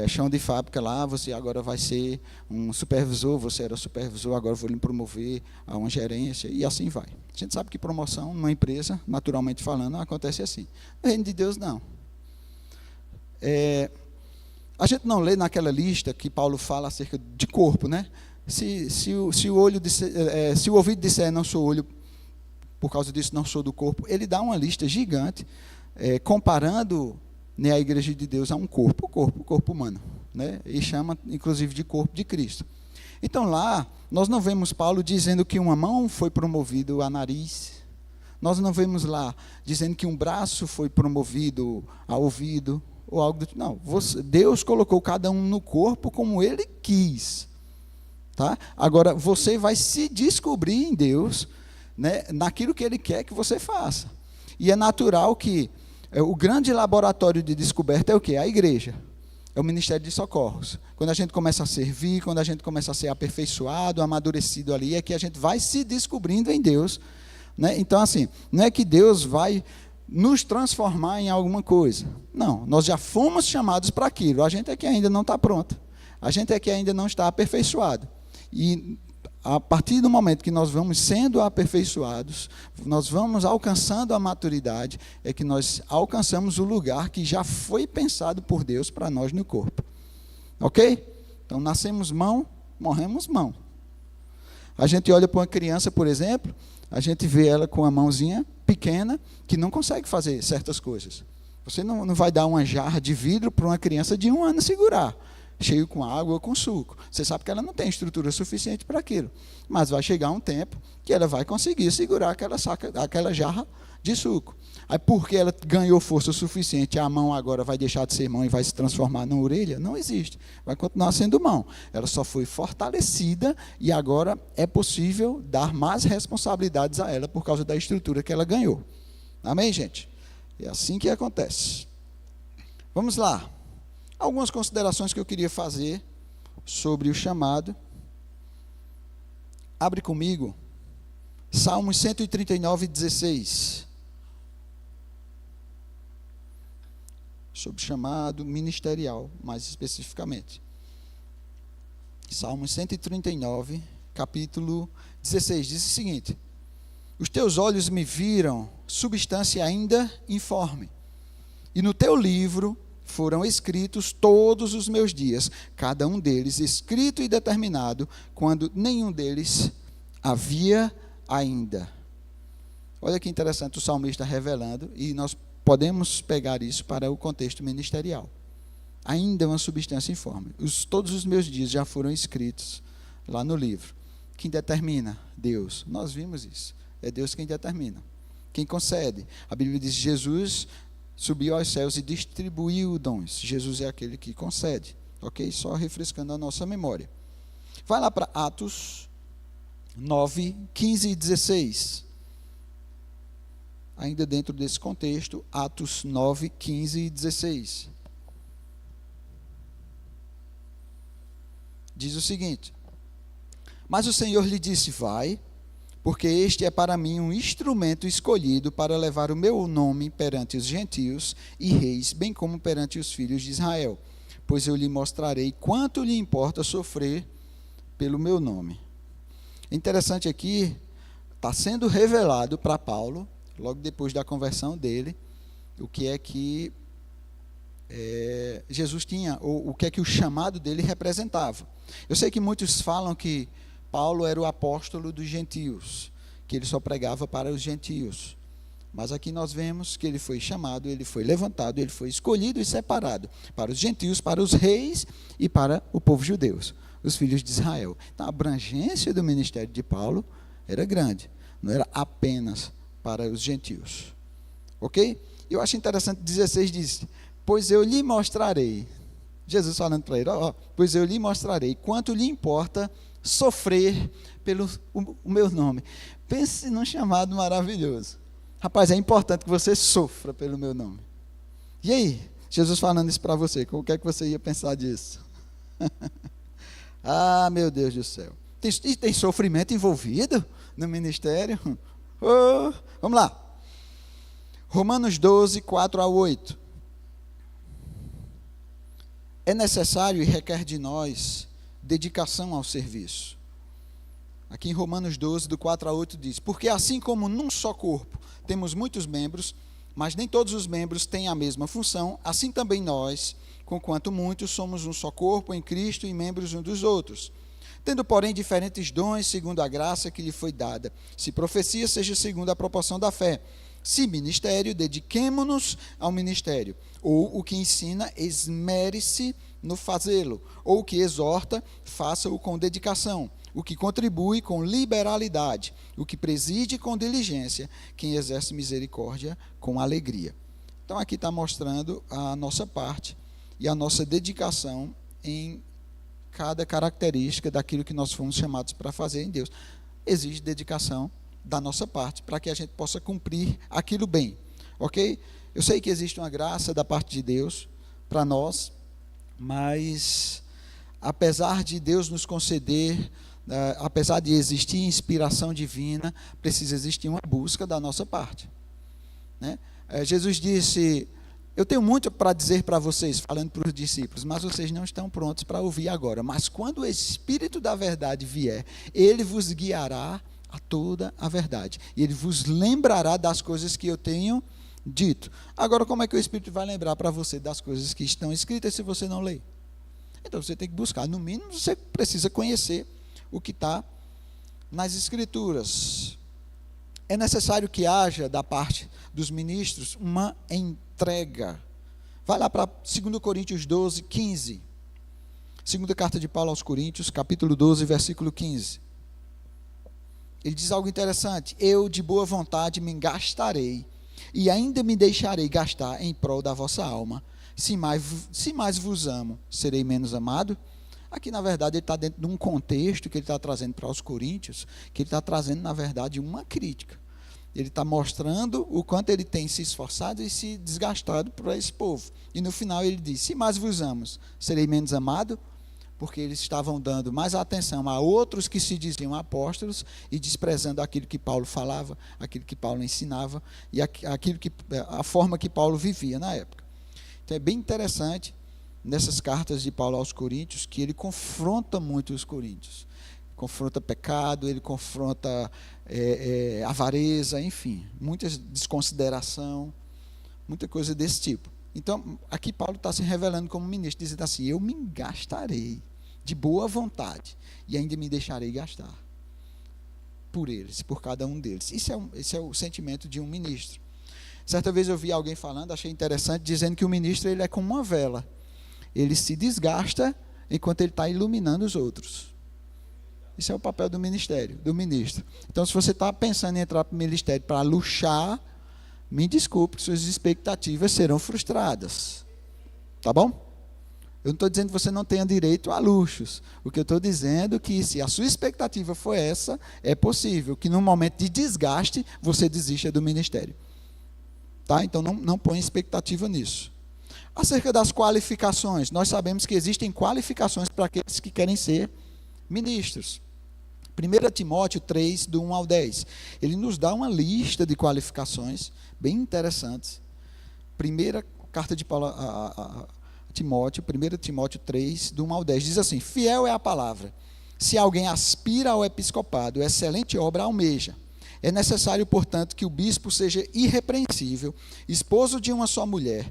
chão de fábrica lá, você agora vai ser um supervisor, você era supervisor, agora vou lhe promover a uma gerência, e assim vai. A gente sabe que promoção numa empresa, naturalmente falando, acontece assim. No reino de Deus, não. A gente não lê naquela lista que Paulo fala acerca de corpo, né? Se o ouvido disser não sou olho, por causa disso não sou do corpo, ele dá uma lista gigante, comparando, né, a igreja de Deus a um corpo, o corpo humano, né? E chama inclusive de corpo de Cristo. Então lá, nós não vemos Paulo dizendo que uma mão foi promovido a nariz, nós não vemos lá dizendo que um braço foi promovido a ouvido, ou algo do tipo. Não, Deus colocou cada um no corpo como Ele quis. Tá? Agora, você vai se descobrir em Deus, né, naquilo que Ele quer que você faça. E é natural que o grande laboratório de descoberta é o quê? A igreja. É o ministério de socorros. Quando a gente começa a servir, quando a gente começa a ser aperfeiçoado, amadurecido ali, é que a gente vai se descobrindo em Deus. Né? Então, assim, não é que Deus vai nos transformar em alguma coisa. Não, nós já fomos chamados para aquilo. A gente é que ainda não está pronto. A gente é que ainda não está aperfeiçoado. E a partir do momento que nós vamos sendo aperfeiçoados, nós vamos alcançando a maturidade, é que nós alcançamos o lugar que já foi pensado por Deus para nós no corpo. Ok? Então, nascemos mão, morremos mão. A gente olha para uma criança, por exemplo, a gente vê ela com a mãozinha pequena, que não consegue fazer certas coisas. Você não vai dar uma jarra de vidro para uma criança de 1 ano segurar, cheio com água ou com suco. Você sabe que ela não tem estrutura suficiente para aquilo. Mas vai chegar um tempo que ela vai conseguir segurar aquela jarra de suco. Aí, porque ela ganhou força suficiente, a mão agora vai deixar de ser mão e vai se transformar numa orelha? Não existe. Vai continuar sendo mão. Ela só foi fortalecida e agora é possível dar mais responsabilidades a ela por causa da estrutura que ela ganhou. Amém, gente? É assim que acontece. Vamos lá. Algumas considerações que eu queria fazer sobre o chamado. Abre comigo. Salmos 139, 16. Sobre o chamado ministerial, mais especificamente. Salmos 139, capítulo 16, diz o seguinte: os teus olhos me viram substância ainda informe, e no teu livro foram escritos todos os meus dias, cada um deles escrito e determinado, quando nenhum deles havia ainda. Olha que interessante o salmista revelando, e nós podemos pegar isso para o contexto ministerial. Ainda é uma substância informe. Todos os meus dias já foram escritos lá no livro. Quem determina? Deus. Nós vimos isso. É Deus quem determina. Quem concede? A Bíblia diz: Jesus subiu aos céus e distribuiu dons. Jesus é aquele que concede. Ok? Só refrescando a nossa memória. Vai lá para Atos 9, 15 e 16. Ainda dentro desse contexto, Atos 9, 15 e 16. Diz o seguinte: mas o Senhor lhe disse: vai, porque este é para mim um instrumento escolhido para levar o meu nome perante os gentios e reis, bem como perante os filhos de Israel, pois eu lhe mostrarei quanto lhe importa sofrer pelo meu nome. Interessante aqui, está sendo revelado para Paulo, logo depois da conversão dele, o que é que Jesus tinha, ou o que é que o chamado dele representava. Eu sei que muitos falam que Paulo era o apóstolo dos gentios, que ele só pregava para os gentios. Mas aqui nós vemos que ele foi chamado, ele foi levantado, ele foi escolhido e separado para os gentios, para os reis e para o povo judeu, os filhos de Israel. Então, a abrangência do ministério de Paulo era grande, não era apenas para os gentios. Ok? Eu acho interessante, 16 diz, pois eu lhe mostrarei, Jesus falando para ele, pois eu lhe mostrarei quanto lhe importa sofrer pelo o meu nome. Pense num chamado maravilhoso. Rapaz, é importante que você sofra pelo meu nome. E aí, Jesus falando isso para você, como é que você ia pensar disso? Ah, meu Deus do céu. Tem sofrimento envolvido no ministério? Oh, vamos lá. Romanos 12, 4-8. É necessário e requer de nós dedicação ao serviço. Aqui em Romanos 12, do 4-8 diz, porque assim como num só corpo temos muitos membros, mas nem todos os membros têm a mesma função, assim também nós, conquanto muitos, somos um só corpo em Cristo e membros uns dos outros. Tendo, porém, diferentes dons segundo a graça que lhe foi dada. Se profecia, seja segundo a proporção da fé. Se ministério, dediquemo-nos ao ministério. Ou o que ensina, esmere-se no fazê-lo. Ou o que exorta, faça-o com dedicação. O que contribui com liberalidade, o que preside com diligência, quem exerce misericórdia com alegria. Então aqui está mostrando a nossa parte e a nossa dedicação em cada característica daquilo que nós fomos chamados para fazer em Deus. Exige dedicação da nossa parte, para que a gente possa cumprir aquilo bem, ok? Eu sei que existe uma graça da parte de Deus para nós, mas apesar de Deus nos conceder, apesar de existir inspiração divina, precisa existir uma busca da nossa parte, né? Jesus disse, eu tenho muito para dizer para vocês, falando para os discípulos, mas vocês não estão prontos para ouvir agora, mas quando o Espírito da verdade vier, Ele vos guiará a toda a verdade, e Ele vos lembrará das coisas que eu tenho dito. Agora, como é que o Espírito vai lembrar para você das coisas que estão escritas se você não lê? Então você tem que buscar, no mínimo você precisa conhecer o que está nas Escrituras. É necessário que haja da parte dos ministros uma entrega. Vai lá para 2 Coríntios 12, 15. Segunda carta de Paulo aos Coríntios, capítulo 12, versículo 15. Ele diz algo interessante, eu de boa vontade me gastarei, e ainda me deixarei gastar em prol da vossa alma. Se mais vos amo, serei menos amado? Aqui, na verdade, ele está dentro de um contexto que ele está trazendo para os coríntios, que ele está trazendo, na verdade, uma crítica. Ele está mostrando o quanto ele tem se esforçado e se desgastado para esse povo. E no final ele diz, se mais vos amo, serei menos amado? Porque eles estavam dando mais atenção a outros que se diziam apóstolos e desprezando aquilo que Paulo falava, aquilo que Paulo ensinava e a forma que Paulo vivia na época. Então é bem interessante nessas cartas de Paulo aos Coríntios que ele confronta muito os coríntios. Confronta pecado, ele confronta avareza, enfim, muita desconsideração, muita coisa desse tipo. Então, aqui Paulo está se revelando como ministro, dizendo assim, eu me gastarei de boa vontade e ainda me deixarei gastar por eles, por cada um deles. Esse é o sentimento de um ministro. Certa vez eu vi alguém falando, achei interessante, dizendo que o ministro ele é como uma vela. Ele se desgasta enquanto ele está iluminando os outros. Isso é o papel do ministério, do ministro. Então, se você está pensando em entrar para o ministério para luxar, me desculpe, suas expectativas serão frustradas. Tá bom? Eu não estou dizendo que você não tenha direito a luxos. O que eu estou dizendo é que, se a sua expectativa for essa, é possível que, num momento de desgaste, você desista do ministério. Tá? Então, não põe expectativa nisso. Acerca das qualificações, nós sabemos que existem qualificações para aqueles que querem ser ministros. 1 Timóteo 3, do 1 ao 10. Ele nos dá uma lista de qualificações bem interessantes. Primeira carta de Paulo a Timóteo, 1 Timóteo 3, do 1 ao 10. Diz assim, fiel é a palavra. Se alguém aspira ao episcopado, excelente obra almeja. É necessário, portanto, que o bispo seja irrepreensível, esposo de uma só mulher,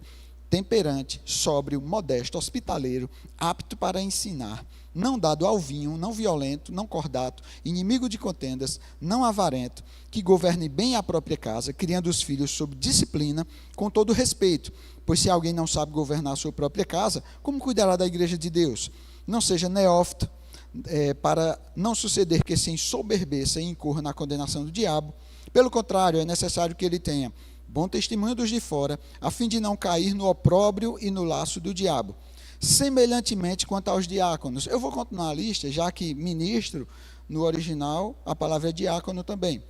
temperante, sóbrio, modesto, hospitaleiro, apto para ensinar, não dado ao vinho, não violento, não cordato, inimigo de contendas, não avarento, que governe bem a própria casa, criando os filhos sob disciplina, com todo respeito. Pois se alguém não sabe governar a sua própria casa, como cuidará da igreja de Deus? Não seja neófito, para não suceder que se ensoberbeça e incorra na condenação do diabo. Pelo contrário, é necessário que ele tenha bom testemunho dos de fora, a fim de não cair no opróbrio e no laço do diabo. Semelhantemente quanto aos diáconos. Eu vou continuar a lista, já que ministro, no original, a palavra é diácono também.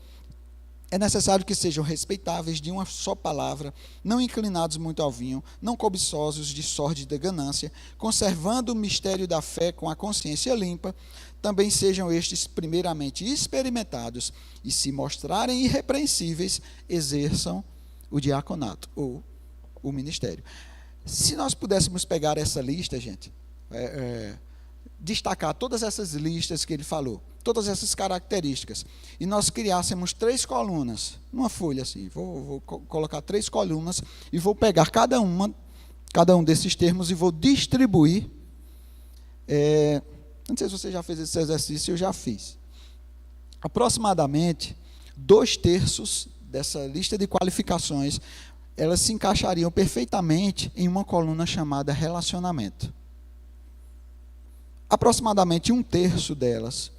É necessário que sejam respeitáveis de uma só palavra, não inclinados muito ao vinho, não cobiçosos de sórdida ganância, conservando o mistério da fé com a consciência limpa. Também sejam estes primeiramente experimentados e, se mostrarem irrepreensíveis, exerçam o diaconato ou o ministério. Se nós pudéssemos pegar essa lista, gente, destacar todas essas listas que ele falou, todas essas características, e nós criássemos 3 colunas, numa folha assim, vou colocar 3 colunas e vou pegar cada um desses termos e vou distribuir. Não sei se você já fez esse exercício, eu já fiz. Aproximadamente 2/3 dessa lista de qualificações, elas se encaixariam perfeitamente em uma coluna chamada relacionamento. Aproximadamente 1/3 delas,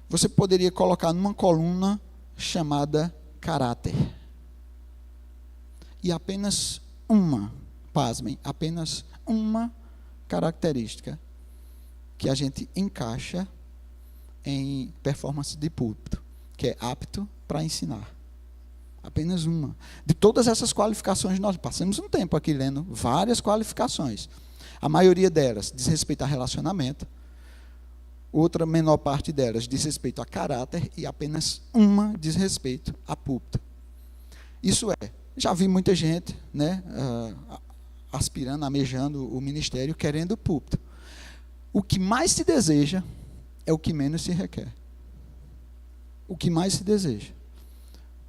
você poderia colocar numa coluna chamada caráter. E apenas pasmem, apenas uma característica que a gente encaixa em performance de púlpito, que é apto para ensinar. Apenas uma. De todas essas qualificações, nós passamos um tempo aqui lendo várias qualificações. A maioria delas diz respeito a relacionamento, outra menor parte delas diz respeito a caráter e apenas uma diz respeito a púlpito. Isso já vi muita gente, aspirando, almejando o ministério, querendo púlpito. O que mais se deseja é o que menos se requer. O que mais se deseja.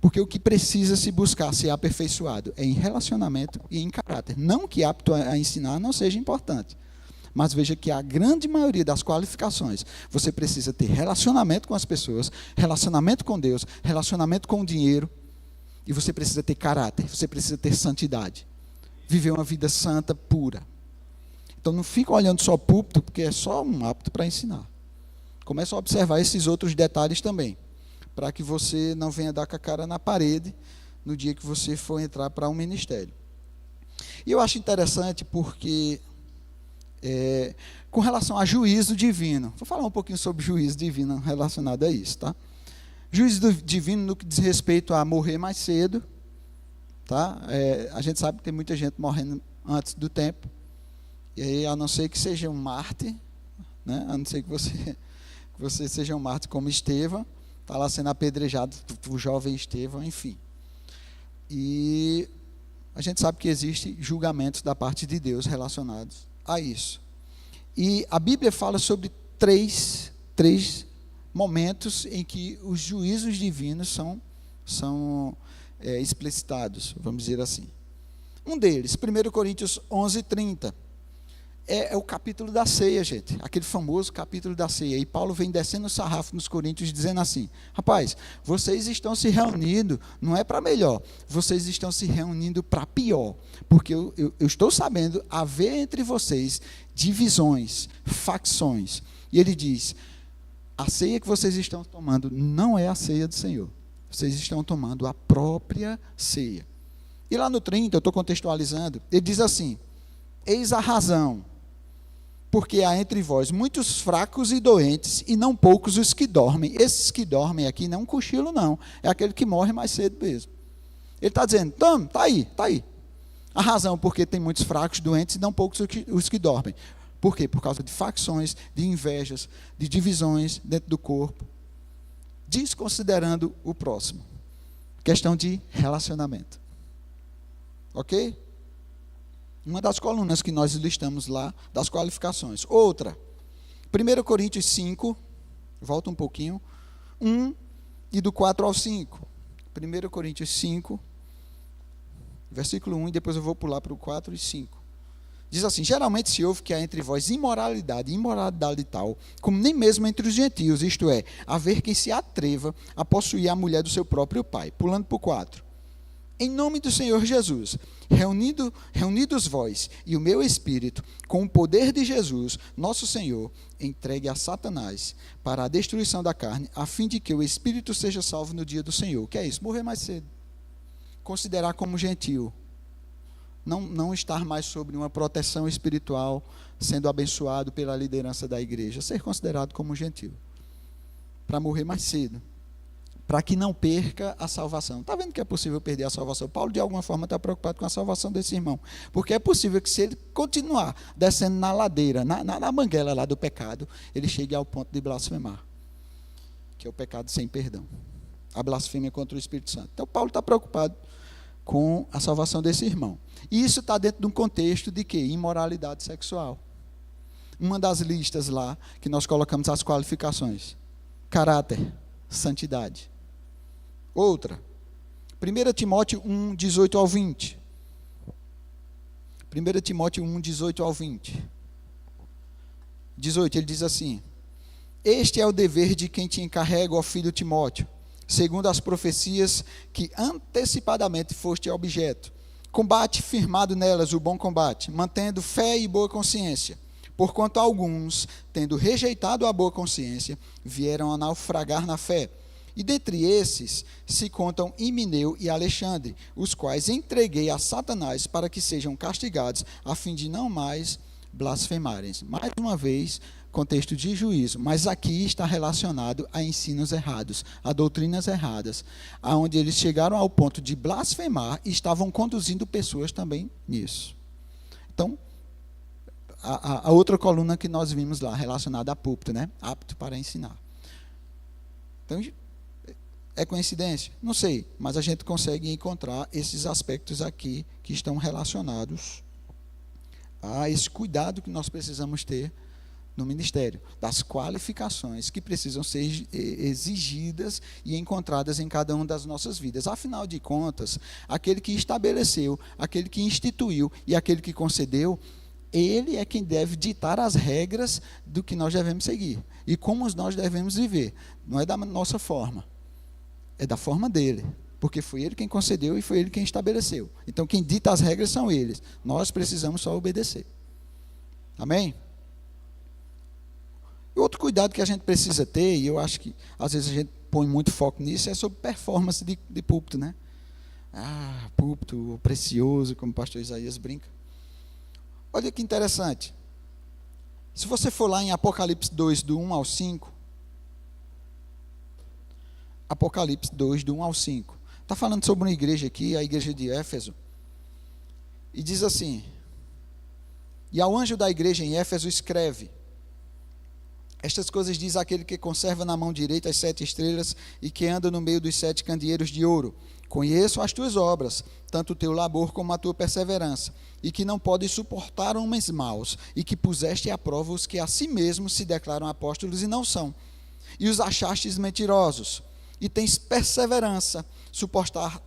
Porque o que precisa se buscar ser aperfeiçoado é em relacionamento e em caráter. Não que apto a ensinar não seja importante. Mas veja que a grande maioria das qualificações, você precisa ter relacionamento com as pessoas, relacionamento com Deus, relacionamento com o dinheiro, e você precisa ter caráter, você precisa ter santidade. Viver uma vida santa, pura. Então não fica olhando só púlpito, porque é só um apto para ensinar. Começa a observar esses outros detalhes também, para que você não venha dar com a cara na parede no dia que você for entrar para um ministério. E eu acho interessante porque, com relação a juízo divino, vou falar um pouquinho sobre juízo divino relacionado a isso, tá? Juízo divino no que diz respeito a morrer mais cedo, tá? A gente sabe que tem muita gente morrendo antes do tempo, e aí, a não ser que seja um mártir, né? A não ser que você seja um mártir como Estevão, está lá sendo apedrejado, o jovem Estevão, enfim. E a gente sabe que existem julgamentos da parte de Deus relacionados a isso. E a Bíblia fala sobre três momentos em que os juízos divinos são explicitados, vamos dizer assim. Um deles, 1 Coríntios 11:30. É o capítulo da ceia, gente. Aquele famoso capítulo da ceia. E Paulo vem descendo o sarrafo nos Coríntios, dizendo assim: rapaz, vocês estão se reunindo, não é para melhor, vocês estão se reunindo para pior. Porque eu estou sabendo haver entre vocês divisões, facções. E ele diz: a ceia que vocês estão tomando não é a ceia do Senhor. Vocês estão tomando a própria ceia. E lá no 30, eu estou contextualizando, ele diz assim: eis a razão, porque há entre vós muitos fracos e doentes, e não poucos os que dormem. Esses que dormem aqui não é um cochilo, não. É aquele que morre mais cedo mesmo. Ele está dizendo, está aí. A razão, porque tem muitos fracos, doentes, e não poucos os que dormem. Por quê? Por causa de facções, de invejas, de divisões dentro do corpo, desconsiderando o próximo. Questão de relacionamento. Ok? Uma das colunas que nós listamos lá, das qualificações. Outra, 1 Coríntios 5, volta um pouquinho, 1 e do 4 ao 5. 1 Coríntios 5, Versículo 1, e depois eu vou pular para o 4 e 5. Diz assim: geralmente se ouve que há entre vós imoralidade tal, como nem mesmo entre os gentios, isto é, haver quem se atreva a possuir a mulher do seu próprio pai. Pulando para o 4. Em nome do Senhor Jesus, reunidos vós e o meu espírito, com o poder de Jesus, nosso Senhor, entregue a Satanás para a destruição da carne, a fim de que o espírito seja salvo no dia do Senhor. O que é isso? Morrer mais cedo. Considerar como gentio. Não estar mais sob uma proteção espiritual, sendo abençoado pela liderança da igreja. Ser considerado como gentio. Para morrer mais cedo. Para que não perca a salvação. Está vendo que é possível perder a salvação? Paulo, de alguma forma, está preocupado com a salvação desse irmão. Porque é possível que, se ele continuar descendo na ladeira, na banguela lá do pecado, ele chegue ao ponto de blasfemar. Que é o pecado sem perdão. A blasfêmia contra o Espírito Santo. Então, Paulo está preocupado com a salvação desse irmão. E isso está dentro de um contexto de quê? Imoralidade sexual. Uma das listas lá, que nós colocamos as qualificações. Caráter, santidade. Outra, 1 Timóteo 1, 18 ao 20. 1 Timóteo 1, 18 ao 20. 18, ele diz assim: este é o dever de quem te encarrega, ó filho Timóteo, segundo as profecias que antecipadamente foste objeto. Combate firmado nelas o bom combate, mantendo fé e boa consciência. Porquanto alguns, tendo rejeitado a boa consciência, vieram a naufragar na fé. E dentre esses se contam Himeneu e Alexandre, os quais entreguei a Satanás para que sejam castigados, a fim de não mais blasfemarem. Mais uma vez, contexto de juízo, mas aqui está relacionado a ensinos errados, a doutrinas erradas, aonde eles chegaram ao ponto de blasfemar e estavam conduzindo pessoas também nisso. Então, a outra coluna que nós vimos lá, relacionada a púlpito, né? Apto para ensinar. Então, é coincidência? Não sei, mas a gente consegue encontrar esses aspectos aqui que estão relacionados a esse cuidado que nós precisamos ter no ministério, das qualificações que precisam ser exigidas e encontradas em cada uma das nossas vidas. Afinal de contas, aquele que estabeleceu, aquele que instituiu e aquele que concedeu, ele é quem deve ditar as regras do que nós devemos seguir e como nós devemos viver. Não é da nossa forma. É da forma dele, porque foi ele quem concedeu e foi ele quem estabeleceu. Então, quem dita as regras são eles. Nós precisamos só obedecer. Amém? E outro cuidado que a gente precisa ter, e eu acho que às vezes a gente põe muito foco nisso, é sobre performance de púlpito, né? Ah, púlpito precioso, como o pastor Isaías brinca. Olha que interessante. Se você for lá em Apocalipse 2, do 1 ao 5, Apocalipse 2, do 1 ao 5. Está falando sobre uma igreja aqui, a igreja de Éfeso. E diz assim: e ao anjo da igreja em Éfeso escreve: estas coisas diz aquele que conserva na mão direita as 7 estrelas e que anda no meio dos 7 candeeiros de ouro. Conheço as tuas obras, tanto o teu labor como a tua perseverança, e que não podes suportar homens maus, e que puseste à prova os que a si mesmos se declaram apóstolos e não são, e os achastes mentirosos. E tens perseverança,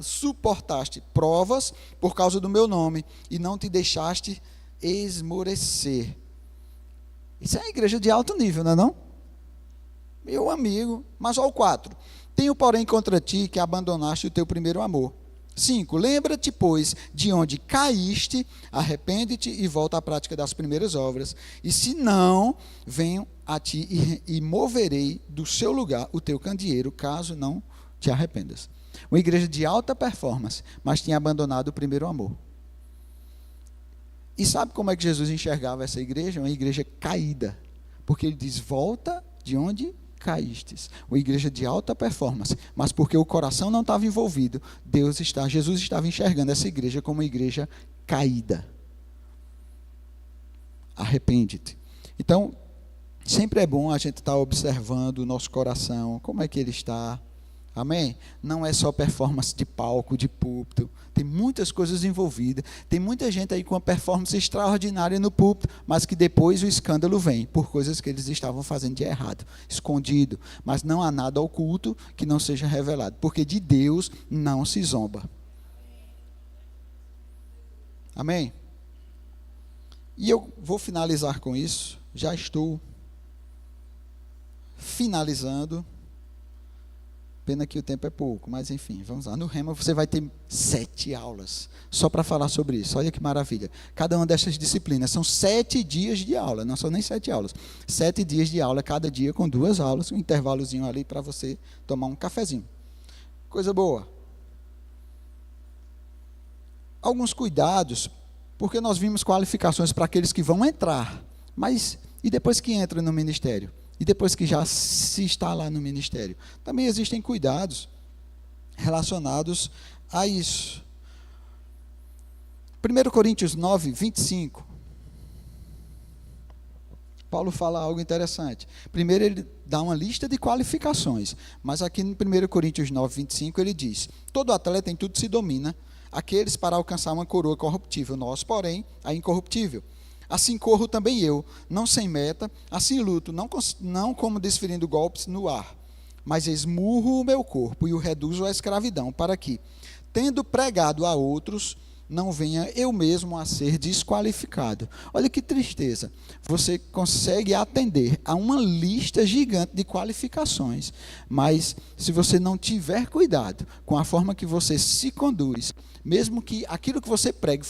suportaste provas por causa do meu nome, e não te deixaste esmorecer. Isso é a igreja de alto nível, não é não? Meu amigo. Mas olha o 4. Tenho, porém, contra ti que abandonaste o teu primeiro amor. 5. Lembra-te, pois, de onde caíste, arrepende-te e volta à prática das primeiras obras. E se não, venho a ti e moverei do seu lugar o teu candeeiro, caso não te arrependas. Uma igreja de alta performance, mas tinha abandonado o primeiro amor. E sabe como é que Jesus enxergava essa igreja? Uma igreja caída. Porque ele diz: volta de onde caístes. Uma igreja de alta performance, mas porque o coração não estava envolvido, Jesus estava enxergando essa igreja como uma igreja caída. Arrepende-te. Então, sempre é bom a gente estar observando o nosso coração, como é que ele está. Amém? Não é só performance de palco, de púlpito. Tem muitas coisas envolvidas. Tem muita gente aí com uma performance extraordinária no púlpito, mas que depois o escândalo vem por coisas que eles estavam fazendo de errado, escondido. Mas não há nada oculto que não seja revelado, porque de Deus não se zomba. Amém? E eu vou finalizar com isso. Já estou finalizando. Pena que o tempo é pouco, mas enfim, vamos lá. No Rema você vai ter 7 aulas só para falar sobre isso. Olha que maravilha. Cada uma dessas disciplinas são 7 dias de aula, não são nem 7 aulas. 7 dias de aula, cada dia com 2 aulas, um intervalozinho ali para você tomar um cafezinho. Coisa boa. Alguns cuidados, porque nós vimos qualificações para aqueles que vão entrar, mas e depois que entra no ministério? E depois que já se está lá no ministério? Também existem cuidados relacionados a isso. 1 Coríntios 9, 25. Paulo fala algo interessante. Primeiro ele dá uma lista de qualificações, mas aqui no 1 Coríntios 9, 25 ele diz: todo atleta em tudo se domina, aqueles para alcançar uma coroa corruptível, nós, porém, a incorruptível. Assim corro também eu, não sem meta, assim luto, não como desferindo golpes no ar, mas esmurro o meu corpo e o reduzo à escravidão, para que, tendo pregado a outros, não venha eu mesmo a ser desqualificado. Olha que tristeza. Você consegue atender a uma lista gigante de qualificações, mas se você não tiver cuidado com a forma que você se conduz, mesmo que aquilo que você pregue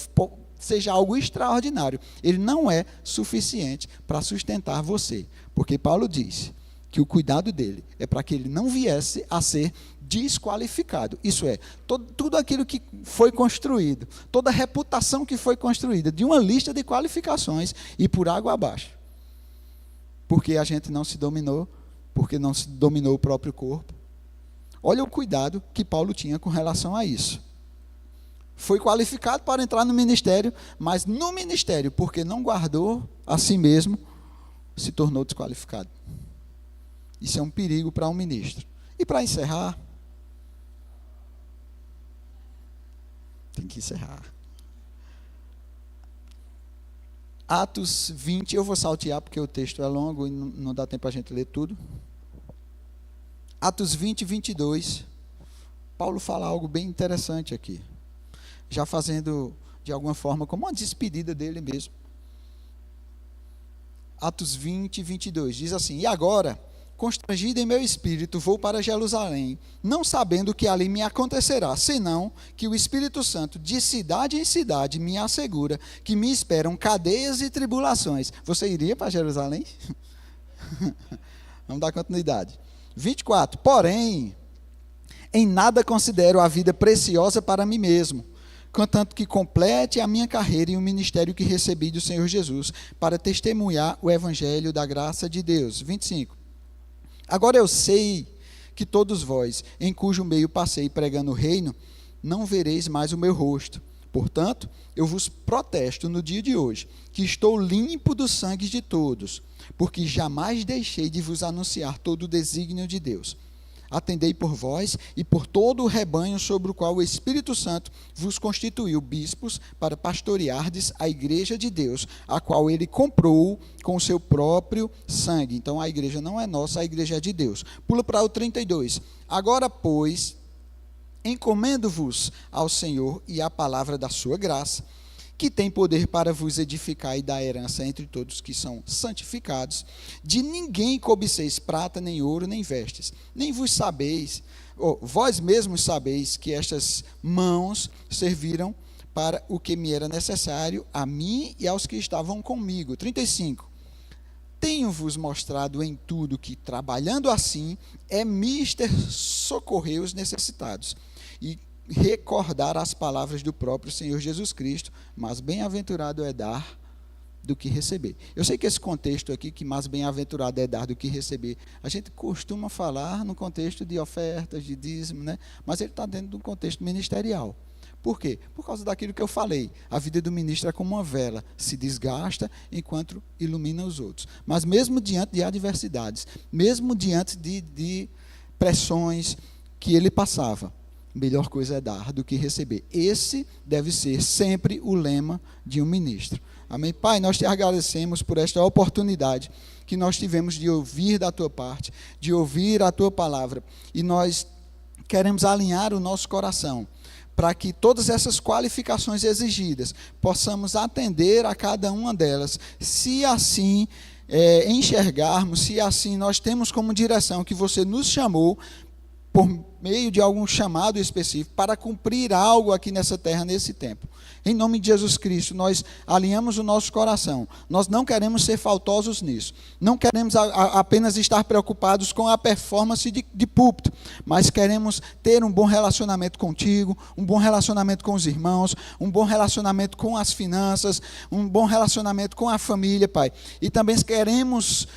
seja algo extraordinário, ele não é suficiente para sustentar você, porque Paulo diz que o cuidado dele é para que ele não viesse a ser desqualificado. Isso é, tudo aquilo que foi construído, toda a reputação que foi construída de uma lista de qualificações e por água abaixo, porque a gente não se dominou, porque não se dominou o próprio corpo. Olha o cuidado que Paulo tinha com relação a isso. Foi qualificado para entrar no ministério, mas no ministério, porque não guardou a si mesmo, se tornou desqualificado. Isso é um perigo para um ministro. E para encerrar, tem que encerrar. Atos 20, eu vou saltear porque o texto é longo e não dá tempo para a gente ler tudo. Atos 20, 22, Paulo fala algo bem interessante aqui, já fazendo, de alguma forma, como uma despedida dele mesmo. Atos 20, 22, diz assim: e agora, constrangido em meu espírito, vou para Jerusalém, não sabendo o que ali me acontecerá, senão que o Espírito Santo, de cidade em cidade, me assegura que me esperam cadeias e tribulações. Você iria para Jerusalém? Vamos dar continuidade. 24, porém, em nada considero a vida preciosa para mim mesmo, contanto que complete a minha carreira e o ministério que recebi do Senhor Jesus, para testemunhar o evangelho da graça de Deus. 25. Agora eu sei que todos vós, em cujo meio passei pregando o reino, não vereis mais o meu rosto. Portanto, eu vos protesto no dia de hoje, que estou limpo do sangue de todos, porque jamais deixei de vos anunciar todo o desígnio de Deus. Atendei por vós e por todo o rebanho sobre o qual o Espírito Santo vos constituiu bispos para pastoreardes a igreja de Deus, a qual ele comprou com o seu próprio sangue. Então a igreja não é nossa, a igreja é de Deus. Pula para o 32. Agora, pois, encomendo-vos ao Senhor e à palavra da sua graça, que tem poder para vos edificar e dar herança entre todos que são santificados. De ninguém cobiceis prata, nem ouro, nem vestes, nem vos sabeis, vós mesmos sabeis que estas mãos serviram para o que me era necessário, a mim e aos que estavam comigo. 35. Tenho-vos mostrado em tudo que, trabalhando assim, é mister socorrer os necessitados, e recordar as palavras do próprio Senhor Jesus Cristo, mas bem-aventurado é dar do que receber. Eu sei que esse contexto aqui, que mais bem-aventurado é dar do que receber, a gente costuma falar no contexto de ofertas, de dízimo, né? Mas ele está dentro do contexto ministerial. Por quê? Por causa daquilo que eu falei. A vida do ministro é como uma vela, se desgasta enquanto ilumina os outros. Mas mesmo diante de adversidades, mesmo diante de pressões que ele passava, melhor coisa é dar do que receber. Esse deve ser sempre o lema de um ministro. Amém? Pai, nós te agradecemos por esta oportunidade que nós tivemos de ouvir da tua parte, de ouvir a tua palavra. E nós queremos alinhar o nosso coração para que todas essas qualificações exigidas possamos atender a cada uma delas, se assim enxergarmos, se assim nós temos como direção que você nos chamou por meio de algum chamado específico para cumprir algo aqui nessa terra, nesse tempo. Em nome de Jesus Cristo, nós alinhamos o nosso coração. Nós não queremos ser faltosos nisso. Não queremos apenas estar preocupados com a performance de púlpito, mas queremos ter um bom relacionamento contigo, um bom relacionamento com os irmãos, um bom relacionamento com as finanças, um bom relacionamento com a família, Pai. E também queremos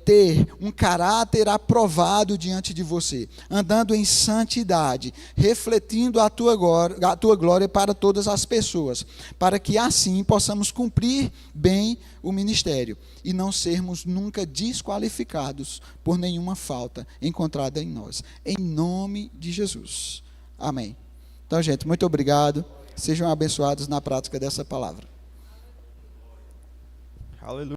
ter um caráter aprovado diante de você, andando em santidade, refletindo a tua glória para todas as pessoas, para que assim possamos cumprir bem o ministério e não sermos nunca desqualificados por nenhuma falta encontrada em nós. Em nome de Jesus. Amém. Então, gente, muito obrigado. Sejam abençoados na prática dessa palavra. Aleluia.